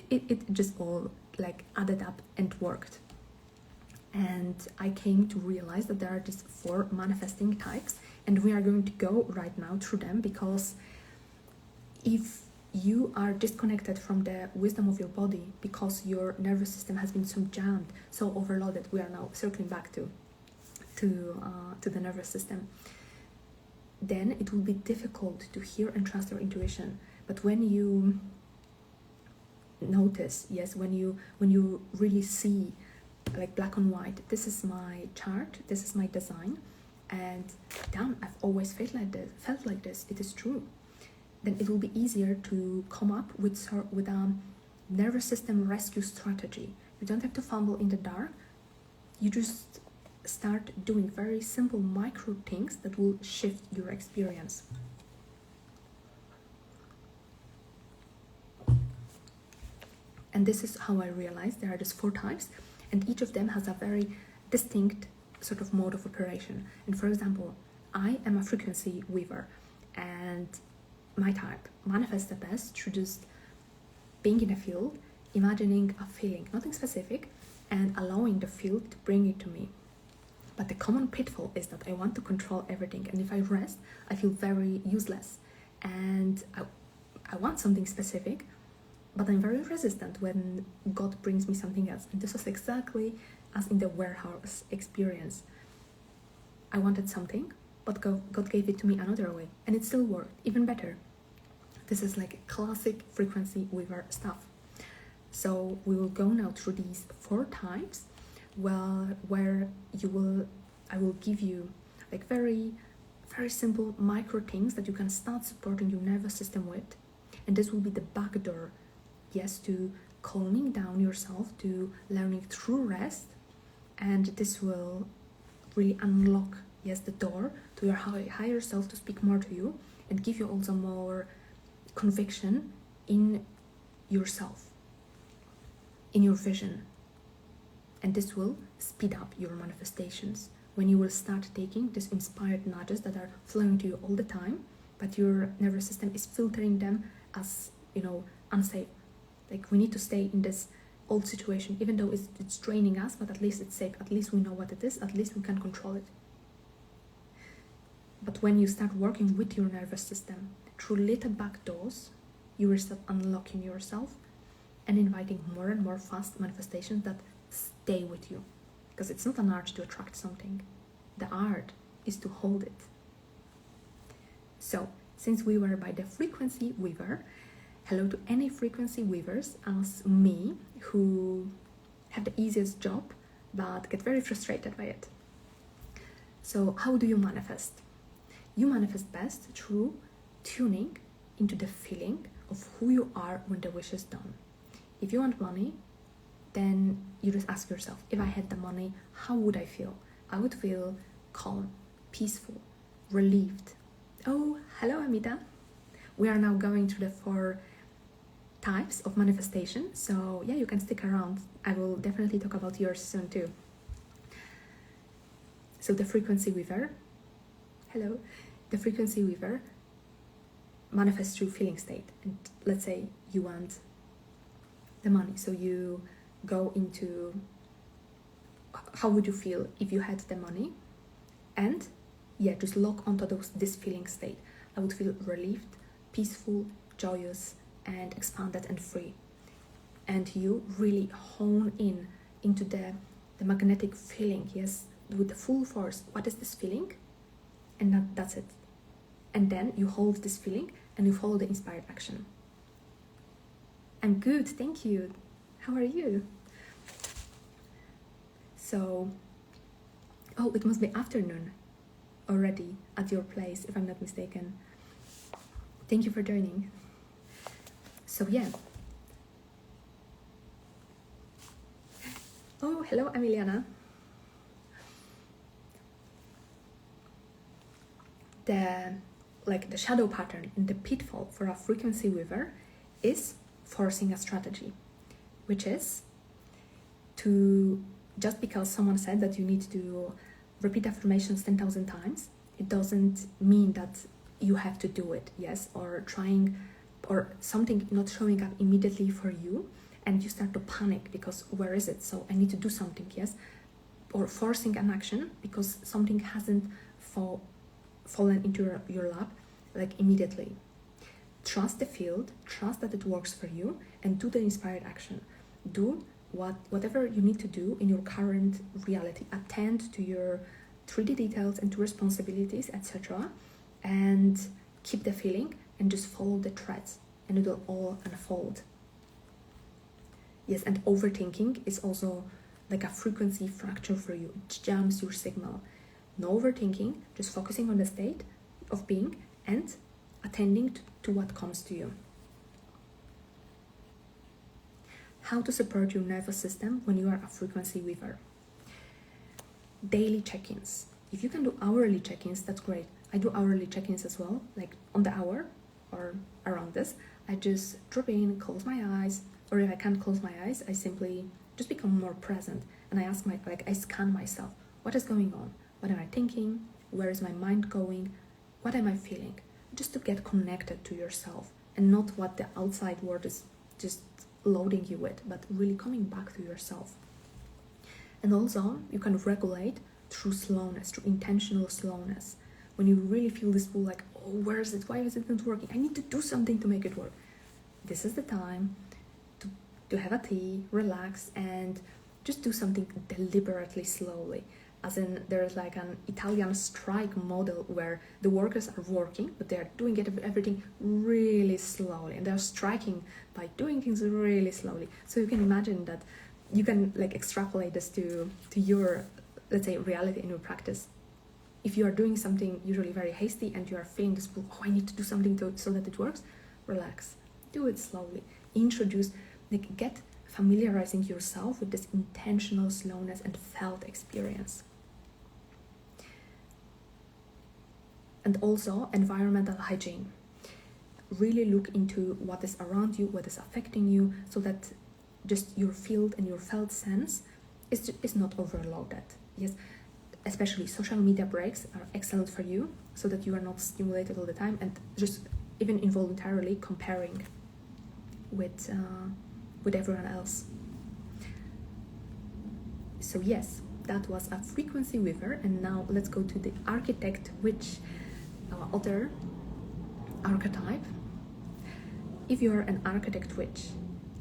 it just all like added up and worked. And I came to realize that there are these 4 manifesting types, And we are going to go right now through them, because if you are disconnected from the wisdom of your body because your nervous system has been so jammed, so overloaded, we are now circling back to the nervous system, then it will be difficult to hear and trust your intuition. But when you notice, yes, when you really see, like black and white, this is my chart, this is my design, and damn, I've always felt like this, it is true, then it will be easier to come up with a nervous system rescue strategy. You don't have to fumble in the dark. You just start doing very simple micro things that will shift your experience. And this is how I realized there are just 4 types, and each of them has a very distinct sort of mode of operation. And for example, I am a frequency weaver, and my type manifests the best through just being in a field, imagining a feeling, nothing specific, and allowing the field to bring it to me. But the common pitfall is that I want to control everything, and if I rest, I feel very useless, and I want something specific, but I'm very resistant when God brings me something else. And this was exactly as in the warehouse experience. I wanted something, but God gave it to me another way, and it still worked, even better. This is like classic frequency weaver stuff. So we will go now through these 4 types, where I will give you like very, very simple micro things that you can start supporting your nervous system with. And this will be the back door, yes, to calming down yourself, to learning through rest. And this will really unlock, yes, the door to your higher self to speak more to you and give you also more conviction in yourself, in your vision. And this will speed up your manifestations when you will start taking these inspired nudges that are flowing to you all the time, but your nervous system is filtering them as, unsafe. Like, we need to stay in this old situation, even though it's draining us, but at least it's safe. At least we know what it is. At least we can control it. But when you start working with your nervous system through little back doors, you will start unlocking yourself and inviting more and more fast manifestations that stay with you. Because it's not an art to attract something. The art is to hold it. So, since we were by the frequency weaver, hello to any frequency weavers as me who have the easiest job but get very frustrated by it. So how do you manifest? You manifest best through tuning into the feeling of who you are when the wish is done. If you want money, then you just ask yourself, if I had the money, how would I feel? I would feel calm, peaceful, relieved. Oh, hello Amita. We are now going through the 4 types of manifestation, so yeah, you can stick around. I will definitely talk about yours soon too. So the frequency weaver, hello, the frequency weaver manifests through feeling state. And let's say you want the money, so you go into how would you feel if you had the money, and yeah, just lock onto this feeling state. I would feel relieved, peaceful, joyous, and expanded and free. And you really hone in into the magnetic feeling, yes, with the full force. What is this feeling? And that's it. And then you hold this feeling and you follow the inspired action. I'm good, thank you. How are you? So, oh, it must be afternoon already at your place, if I'm not mistaken. Thank you for joining. So yeah. Oh, hello, Emiliana. The shadow pattern and the pitfall for a frequency weaver is forcing a strategy, which is to, just because someone said that you need to repeat affirmations 10,000 times, it doesn't mean that you have to do it, yes, or trying, or something not showing up immediately for you, and you start to panic because where is it? So I need to do something, yes, or forcing an action because something hasn't fallen into your lap like immediately. Trust the field, trust that it works for you, and do the inspired action. Do whatever you need to do in your current reality. Attend to your 3D details and to responsibilities, etc. And keep the feeling and just follow the threads, and it will all unfold. Yes, and overthinking is also like a frequency fracture for you. It jams your signal. No overthinking, just focusing on the state of being and attending to what comes to you. How to support your nervous system when you are a frequency weaver. Daily check-ins. If you can do hourly check-ins, that's great. I do hourly check-ins as well, like on the hour or around this. I just drop in, close my eyes, or if I can't close my eyes, I simply just become more present, and I scan myself. What is going on? What am I thinking? Where is my mind going? What am I feeling? Just to get connected to yourself, and not what the outside world is just loading you with, but really coming back to yourself. And also, you can regulate through slowness, through intentional slowness. When you really feel this pull, like, oh, where is it? Why is it not working? I need to do something to make it work. This is the time to have a tea, relax, and just do something deliberately slowly. As in, there's like an Italian strike model where the workers are working, but they're doing everything really slowly, and they're striking by doing things really slowly. So you can imagine that you can like extrapolate this to your, let's say, reality in your practice. If you are doing something usually very hasty and you are feeling this pull, oh, I need to do something so that it works, relax, do it slowly. Introduce, like, get familiarizing yourself with this intentional slowness and felt experience. And also environmental hygiene. Really look into what is around you, what is affecting you, so that just your field and your felt sense is not overloaded. Yes, especially social media breaks are excellent for you, so that you are not stimulated all the time and just even involuntarily comparing with everyone else. So yes, that was a frequency weaver, and now let's go to the architect, which other archetype. If you are an architect witch,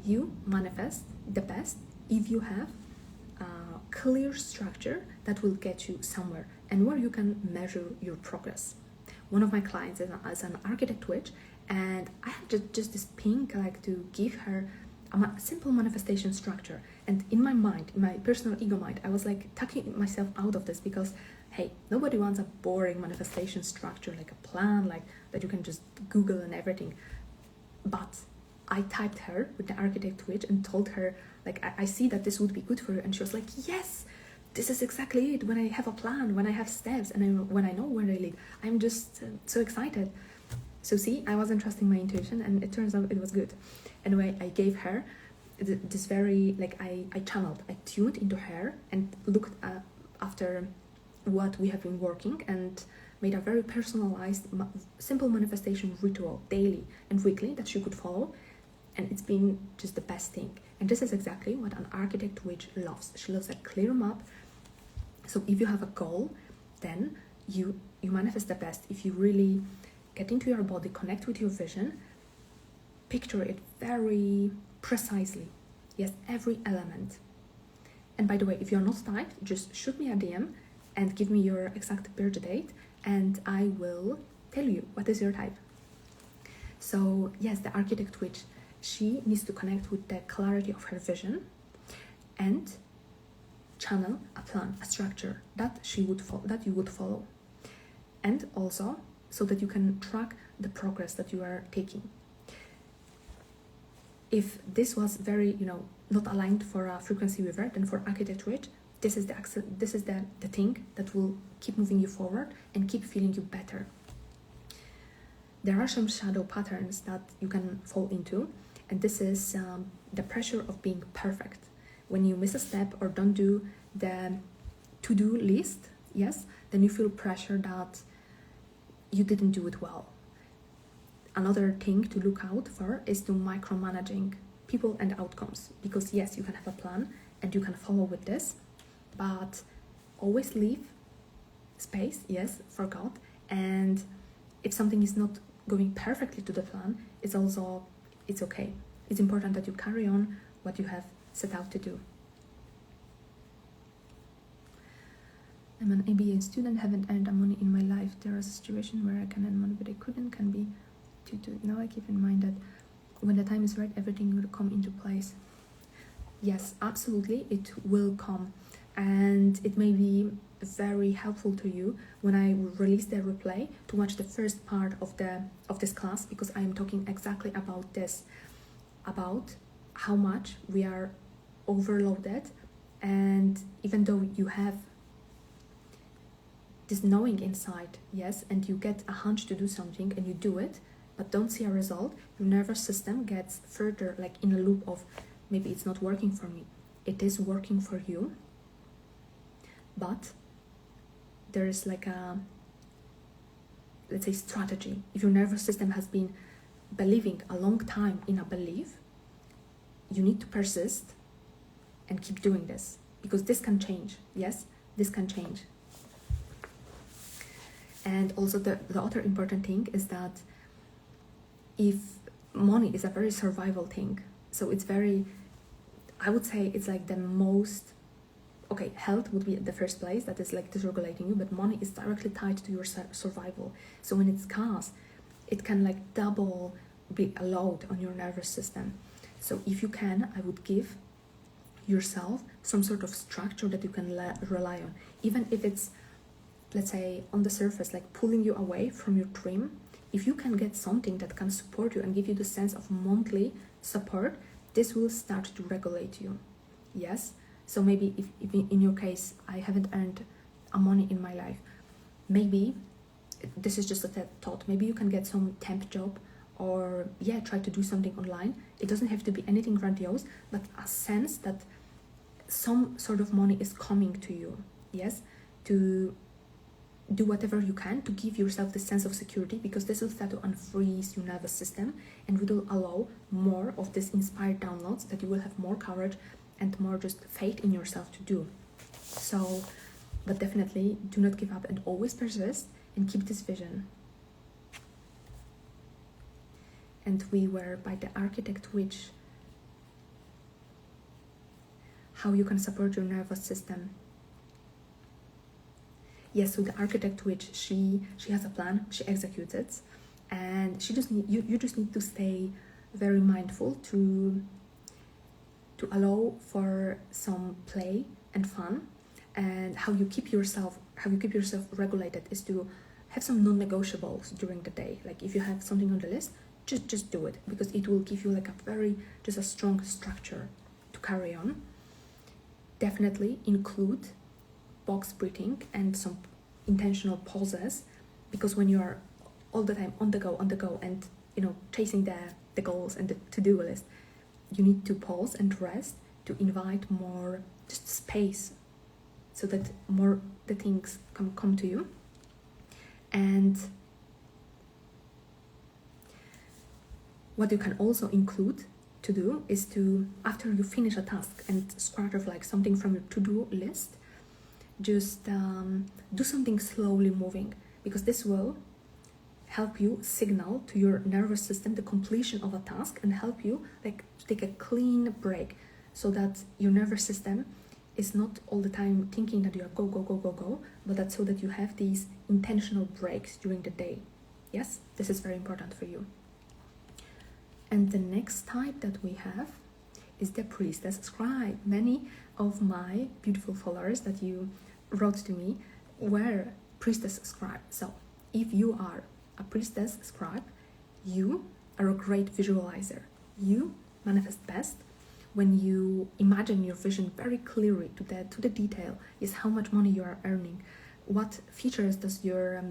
you manifest the best if you have a clear structure that will get you somewhere and where you can measure your progress. One of my clients is an architect witch, and I have just this pink, like, to give her a simple manifestation structure. And in my mind, in my personal ego mind, I was like tucking myself out of this, because hey, nobody wants a boring manifestation structure, like a plan, like that you can just Google and everything. But I typed her with the architect witch and told her, like, I see that this would be good for you. And she was like, yes, this is exactly it. When I have a plan, when I have steps, and when I know where I lead, I'm just so excited. So see, I wasn't trusting my intuition, and it turns out it was good. Anyway, I gave her this very, like, I tuned into her and looked after what we have been working, and made a very personalized, simple manifestation ritual daily and weekly that she could follow. And it's been just the best thing. And this is exactly what an architect witch loves. She loves a clear map. So if you have a goal, then you manifest the best. If you really get into your body, connect with your vision, picture it very precisely. Yes, every element. And by the way, if you're not typed, just shoot me a DM and give me your exact birth date, and I will tell you what is your type. So yes, the architect witch, she needs to connect with the clarity of her vision and channel a plan, a structure that you would follow, and also so that you can track the progress that you are taking. If this was very, not aligned for a frequency weaver, then for architect witch, this is the thing that will keep moving you forward and keep feeling you better. There are some shadow patterns that you can fall into, and this is the pressure of being perfect. When you miss a step or don't do the to-do list, yes, then you feel pressure that you didn't do it well. Another thing to look out for is to micromanaging people and outcomes, because yes, you can have a plan and you can follow with this, but always leave space, yes, for God, And if something is not going perfectly to the plan, it's okay. It's important that you carry on what you have set out to do. I'm an ABA student, haven't earned money in my life. There is a situation where I can earn money, but I couldn't, can be due to. Now I keep in mind that when the time is right, everything will come into place. Yes, absolutely, it will come. And it may be very helpful to you when I release the replay to watch the first part of this class, because I am talking exactly about this, about how much we are overloaded. And even though you have this knowing inside, yes, and you get a hunch to do something and you do it, but don't see a result, your nervous system gets further like in a loop of, maybe it's not working for me. It is working for you, but there is like a, let's say, strategy. If your nervous system has been believing a long time in a belief, you need to persist and keep doing this, because this can change. Yes, this can change. And also the other important thing is that if money is a very survival thing, so it's very, I would say it's like the most, okay, health would be the first place that is like dysregulating you, but money is directly tied to your survival. So when it's scarce, it can like double be a load on your nervous system. So if you can, I would give yourself some sort of structure that you can rely on, even if it's, let's say, on the surface, like pulling you away from your dream. If you can get something that can support you and give you the sense of monthly support, this will start to regulate you. Yes, so maybe if in your case, I haven't earned a money in my life, maybe this is just a thought, maybe you can get some temp job, or yeah, try to do something online. It doesn't have to be anything grandiose, but a sense that some sort of money is coming to you. Yes, to do whatever you can to give yourself the sense of security, because this will start to unfreeze your nervous system and will allow more of this inspired downloads that you will have more courage and more just faith in yourself to do. So, but definitely do not give up and always persist and keep this vision. And we were by the architect, which how you can support your nervous system. Yes, so the architect, which she has a plan, she executes it, and she just need you just need to stay very mindful to allow for some play and fun. And how you keep yourself regulated is to have some non-negotiables during the day. Like if you have something on the list, just do it, because it will give you like a strong structure to carry on. Definitely include box breathing and some intentional pauses, because when you are all the time on the go and chasing the goals and the to-do list, you need to pause and rest to invite more just space, so that more the things come to you. And what you can also include to do is to, after you finish a task and scratch off like something from your to-do list, just do something slowly moving, because this will help you signal to your nervous system the completion of a task and help you like to take a clean break, so that your nervous system is not all the time thinking that you are go, but that so that you have these intentional breaks during the day. Yes, this is very important for you. And the next type that we have is the priestess scribe. Many of my beautiful followers that you wrote to me were priestess scribe. So if you are a priestess scribe, you are a great visualizer. You manifest best when you imagine your vision very clearly to the detail. Is how much money you are earning, what features does your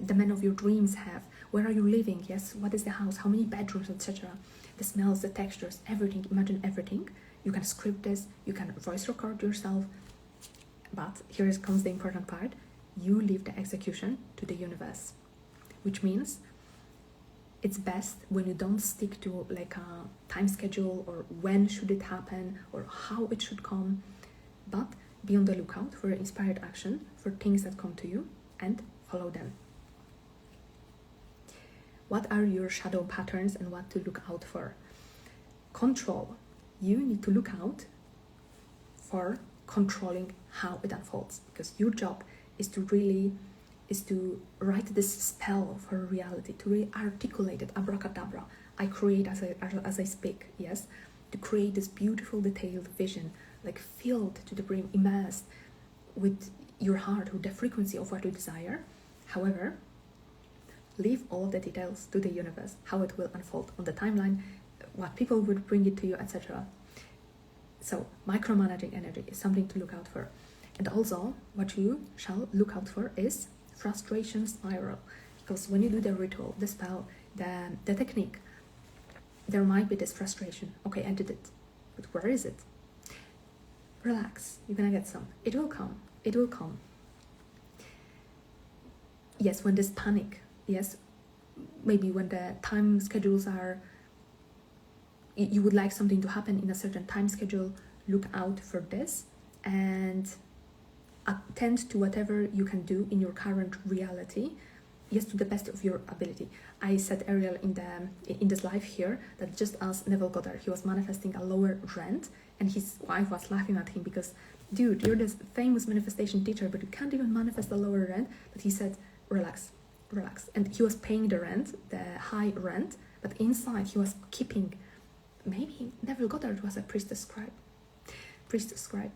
the man of your dreams have, where are you living, yes, what is the house, how many bedrooms, etc., the smells, the textures, everything. Imagine everything. You can script this, you can voice record yourself, but here comes the important part. You leave the execution to the universe, which means it's best when you don't stick to like a time schedule or when should it happen or how it should come, but be on the lookout for inspired action, for things that come to you, and follow them. What are your shadow patterns and what to look out for? Control. You need to look out for controlling how it unfolds, because your job is to write this spell for reality, to really articulate it, abracadabra. I create as I speak, yes, to create this beautiful detailed vision, like filled to the brim, immersed with your heart, with the frequency of what you desire. However, leave all of the details to the universe, how it will unfold on the timeline, what people will bring it to you, etc. So micromanaging energy is something to look out for. And also what you shall look out for is frustration spiral, because when you do the ritual, the spell, the technique, there might be this frustration. Okay, I did it, but where is it? Relax, you're gonna get some. It will come. It will come. Yes, when there's panic, yes, maybe when the time schedules are, you would like something to happen in a certain time schedule, look out for this and attend to whatever you can do in your current reality, yes, to the best of your ability. I said earlier in this live here that just as Neville Goddard, he was manifesting a lower rent, and his wife was laughing at him because, dude, you're this famous manifestation teacher, but you can't even manifest a lower rent. But he said, relax, and he was paying the rent, the high rent, but inside he was keeping, maybe Neville Goddard was a priestess scribe.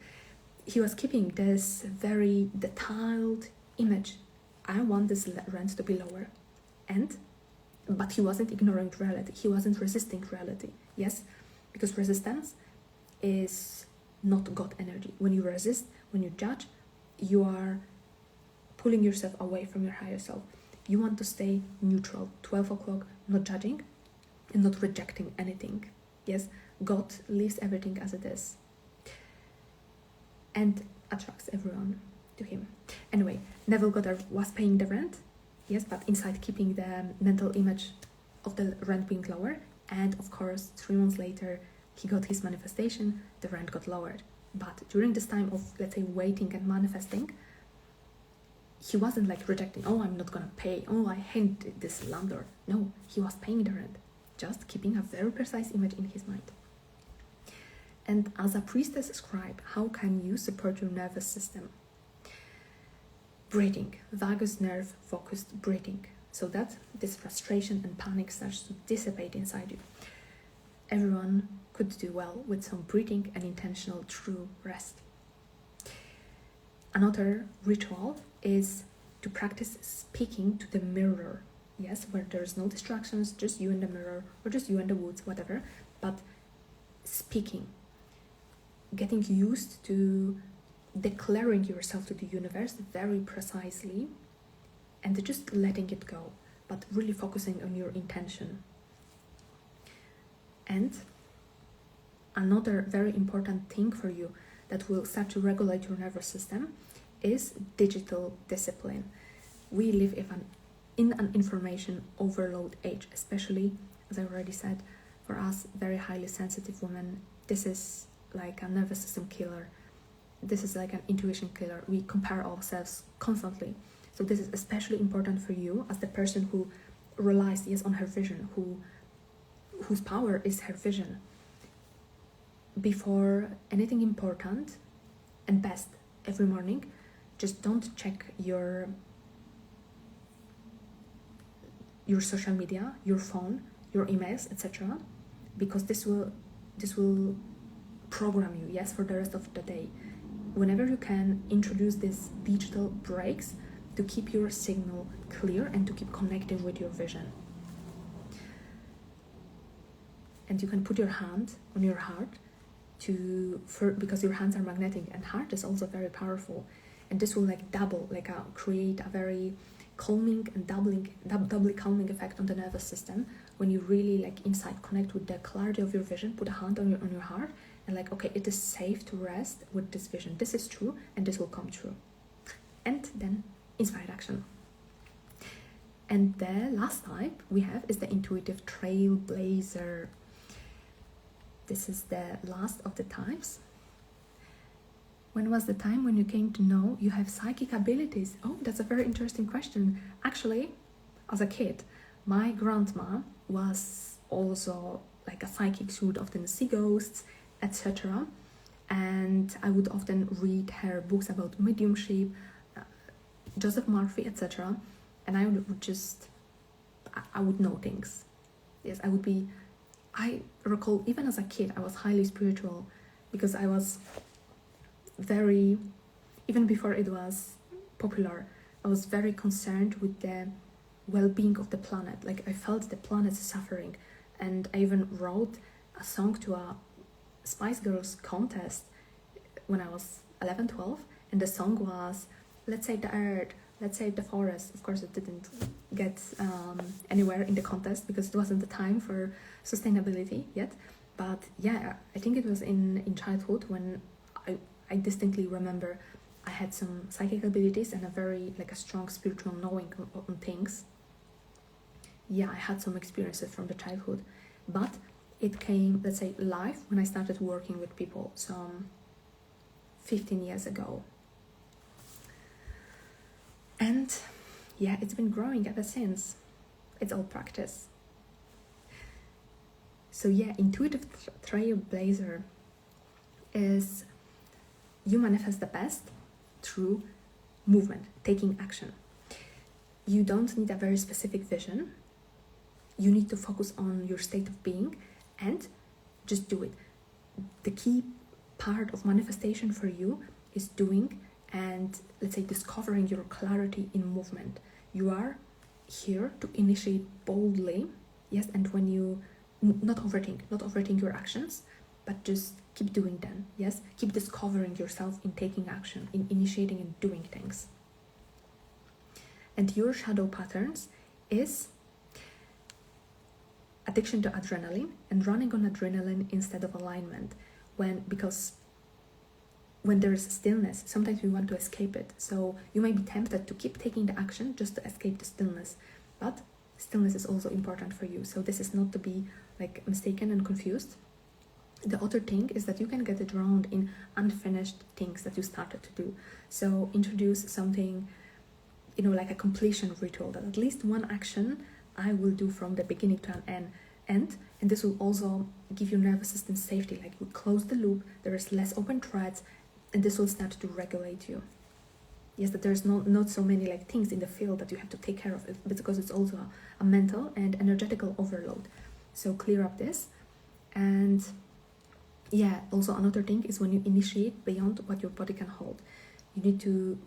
He was keeping this very detailed image. I want this rent to be lower, but he wasn't ignoring reality. He wasn't resisting reality. Yes, because resistance is not God energy. When you resist, when you judge, you are pulling yourself away from your higher self. You want to stay neutral, 12 o'clock, not judging and not rejecting anything. Yes, God leaves everything as it is and attracts everyone to him. Anyway, Neville Goddard was paying the rent, yes, but inside keeping the mental image of the rent being lower. And of course, 3 months later, he got his manifestation, the rent got lowered. But during this time of, let's say, waiting and manifesting, he wasn't like rejecting, oh, I'm not gonna pay, oh, I hate this landlord. No, he was paying the rent, just keeping a very precise image in his mind. And as a priestess scribe, how can you support your nervous system? Breathing, vagus nerve focused breathing, so that this frustration and panic starts to dissipate inside you. Everyone could do well with some breathing and intentional true rest. Another ritual is to practice speaking to the mirror, yes, where there's no distractions, just you and the mirror, or just you and the woods, whatever, but speaking, getting used to declaring yourself to the universe very precisely and just letting it go, but really focusing on your intention. And another very important thing for you that will start to regulate your nervous system is digital discipline. We live in an information overload age, especially, as I already said, for us very highly sensitive women. This is like a nervous system killer. This is like an intuition killer. We compare ourselves constantly. So this is especially important for you as the person who relies, yes, on her vision, whose power is her vision. Before anything important, and best every morning, just don't check your social media, your phone, your emails, etc., because this will program you, yes, for the rest of the day. Whenever you can, introduce these digital breaks to keep your signal clear and to keep connecting with your vision. And you can put your hand on your heart because your hands are magnetic and heart is also very powerful, and this will like double, like create a very calming and doubly calming effect on the nervous system when you really like inside connect with the clarity of your vision. Put a hand on your heart and like, okay, it is safe to rest with this vision. This is true and this will come true. And then inspired action. And the last type we have is the intuitive trailblazer. This is the last of the types. When was the time when you came to know you have psychic abilities? Oh, that's a very interesting question. Actually, as a kid, My grandma was also like a psychic. She would often see ghosts, etc. And I would often read her books about mediumship, Joseph Murphy, etc. And I would know things. Yes, I recall even as a kid, I was highly spiritual because I was very, even before it was popular, I was very concerned with the well-being of the planet. Like, I felt the planet's suffering, and I even wrote a song to a Spice Girls contest when I was 11, 12, and the song was, let's save the earth, let's save the forest. Of course, it didn't get anywhere in the contest because it wasn't the time for sustainability yet. But yeah, I think it was in childhood when I distinctly remember I had some psychic abilities and a very, like, a strong spiritual knowing on things. Yeah, I had some experiences from the childhood, but it came, let's say, live when I started working with people some 15 years ago. And yeah, it's been growing ever since. It's all practice. So yeah, intuitive trailblazer is you manifest the best through movement, taking action. You don't need a very specific vision. You need to focus on your state of being and just do it. The key part of manifestation for you is doing and, let's say, discovering your clarity in movement. You are here to initiate boldly, yes, and when you not overthink your actions, but just keep doing them, yes, keep discovering yourself in taking action, in initiating and doing things. And your shadow patterns is addiction to adrenaline and running on adrenaline instead of alignment. Because when there's stillness, sometimes we want to escape it. So you may be tempted to keep taking the action just to escape the stillness, but stillness is also important for you. So this is not to be like mistaken and confused. The other thing is that you can get drowned in unfinished things that you started to do. So introduce something, like a completion ritual, that at least one action I will do from the beginning to an end. And this will also give your nervous system safety. Like, you close the loop, there is less open threads, and this will start to regulate you. Yes, that there's not so many like things in the field that you have to take care of, because it's also a mental and energetical overload. So clear up this. And yeah, also another thing is when you initiate beyond what your body can hold. You need to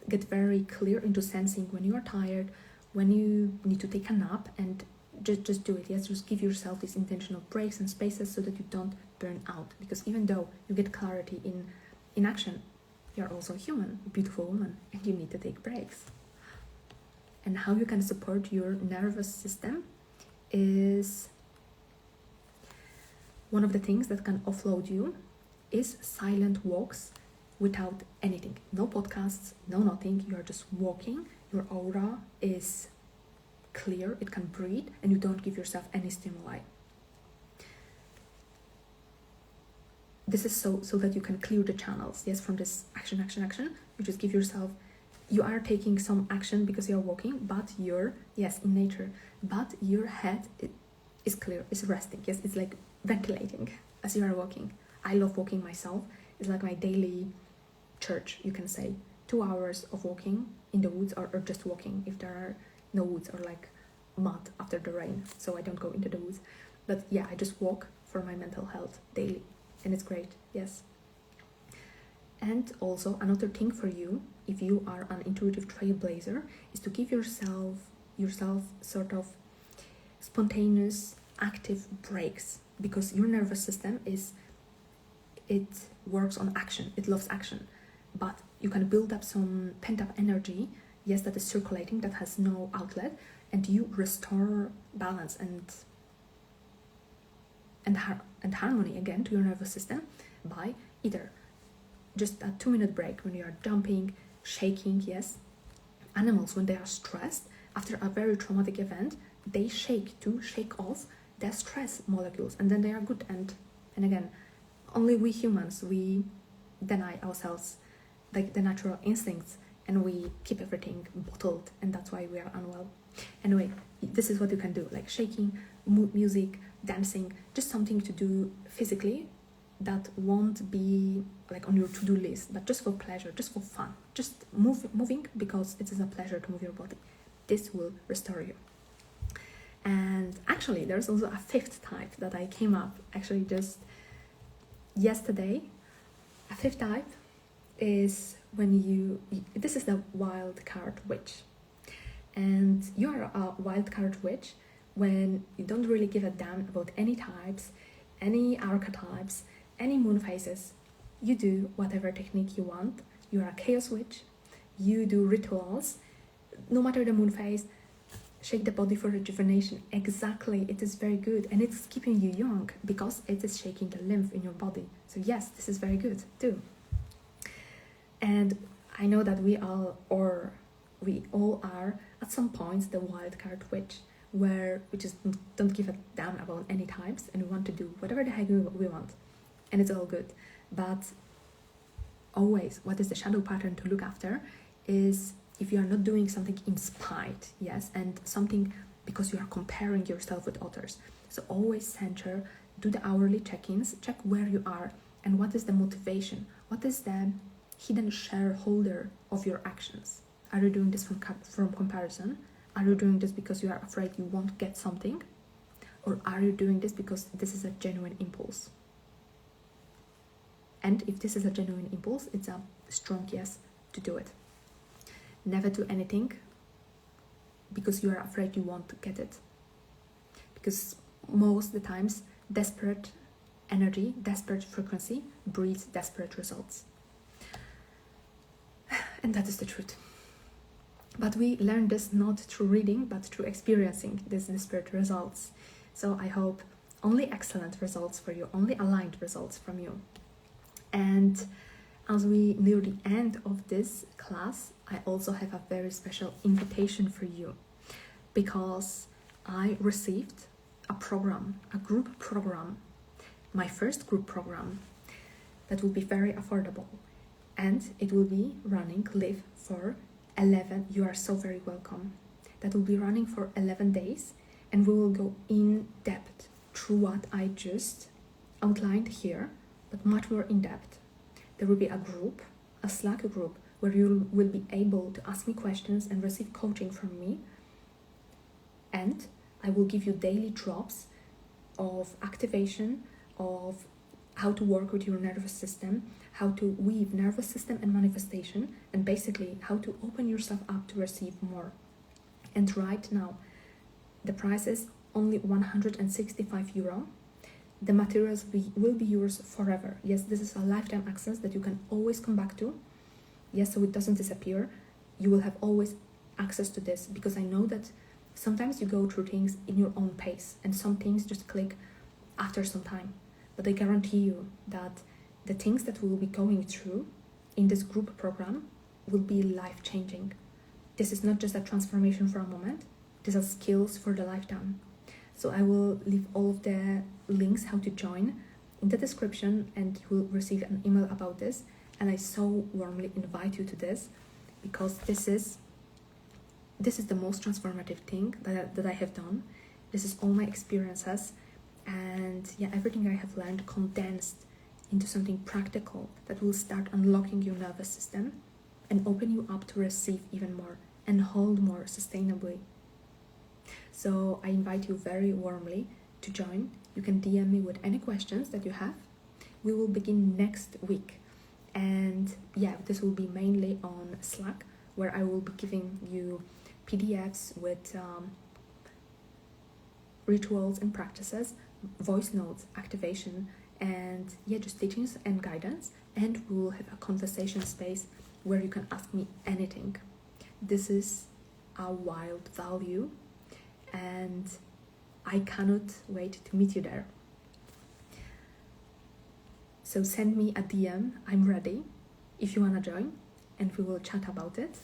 get very clear into sensing when you are tired, when you need to take a nap, and just do it. Yes, just give yourself these intentional breaks and spaces so that you don't burn out. Because even though you get clarity in action, you're also a human, a beautiful woman, and you need to take breaks. And how you can support your nervous system is one of the things that can offload you is silent walks without anything. No podcasts, no nothing. You're just walking. Your aura is clear, it can breathe, and you don't give yourself any stimuli. This is so that you can clear the channels. Yes, from this action. You just give yourself, you are taking some action because you're walking, but in nature, but your head is clear, is resting. Yes, it's like ventilating as you are walking. I love walking myself. It's like my daily church, you can say. 2 hours of walking in the woods, or just walking if there are no woods or like mud after the rain, so I don't go into the woods. But yeah, I just walk for my mental health daily, and it's great. Yes. And also another thing for you, if you are an intuitive trailblazer, is to give yourself sort of spontaneous active breaks, because your nervous system it works on action, it loves action, but you can build up some pent-up energy, yes, that is circulating, that has no outlet, and you restore balance and harmony again to your nervous system by either just a 2-minute break when you are jumping, shaking. Yes, animals, when they are stressed after a very traumatic event, they shake to shake off their stress molecules, and then they are good. And again, only we humans, we deny ourselves like the natural instincts, and we keep everything bottled, and that's why we are unwell. Anyway, this is what you can do, like shaking, music, dancing, just something to do physically that won't be like on your to-do list, but just for pleasure, just for fun, just moving because it is a pleasure to move your body. This will restore you. And actually, there's also a fifth type that I came up actually just yesterday. A fifth type is when this is the wild card witch. And you are a wild card witch when you don't really give a damn about any types, any archetypes, any moon phases. You do whatever technique you want. You are a chaos witch. You do rituals, no matter the moon phase. Shake the body for rejuvenation. Exactly, it is very good, and it's keeping you young because it is shaking the lymph in your body. So yes, this is very good too. And I know that we all are at some points the wild card witch, where we just don't give a damn about any types and we want to do whatever the heck we want, and it's all good. But always, what is the shadow pattern to look after is if you are not doing something in spite, yes, and something because you are comparing yourself with others. So always center, do the hourly check-ins, check where you are and what is the motivation, what is the hidden shareholder of your actions. Are you doing this from comparison? Are you doing this because you are afraid you won't get something? Or are you doing this because this is a genuine impulse? And if this is a genuine impulse, it's a strong yes to do it. Never do anything because you are afraid you won't get it. Because most of the times, desperate energy, desperate frequency breeds desperate results. And that is the truth. But we learn this not through reading, but through experiencing these desperate results. So I hope only excellent results for you, only aligned results from you. And as we near the end of this class, I also have a very special invitation for you, because I received a program, a group program, my first group program that will be very affordable, and it will be running live for 11. You are so very welcome. That will be running for 11 days, and we will go in depth through what I just outlined here, but much more in depth. There will be a group, a Slack group, where you will be able to ask me questions and receive coaching from me. And I will give you daily drops of activation, of how to work with your nervous system, how to weave nervous system and manifestation, and basically how to open yourself up to receive more. And right now, the price is only €165. The materials will be yours forever. Yes, this is a lifetime access that you can always come back to. Yes, so it doesn't disappear. You will have always access to this, because I know that sometimes you go through things in your own pace and some things just click after some time. But I guarantee you that the things that we will be going through in this group program will be life-changing. This is not just a transformation for a moment. These are skills for the lifetime. So I will leave all of the links how to join in the description, and you will receive an email about this. And I so warmly invite you to this, because this is the most transformative thing that I have done. This is all my experiences, and yeah, everything I have learned condensed into something practical that will start unlocking your nervous system and open you up to receive even more and hold more sustainably. So I invite you very warmly to join. You can DM me with any questions that you have. We will begin next week. And yeah, this will be mainly on Slack, where I will be giving you PDFs with rituals and practices, voice notes, activation, and yeah, just teachings and guidance. And we will have a conversation space where you can ask me anything. This is a wild value, and I cannot wait to meet you there. So send me a DM, I'm ready, if you want to join, and we will chat about it.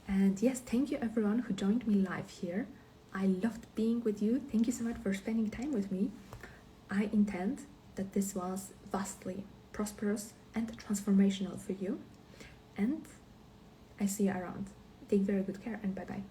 And yes, thank you everyone who joined me live here. I loved being with you. Thank you so much for spending time with me. I intend that this was vastly prosperous and transformational for you. And I see you around. Take very good care, and bye-bye.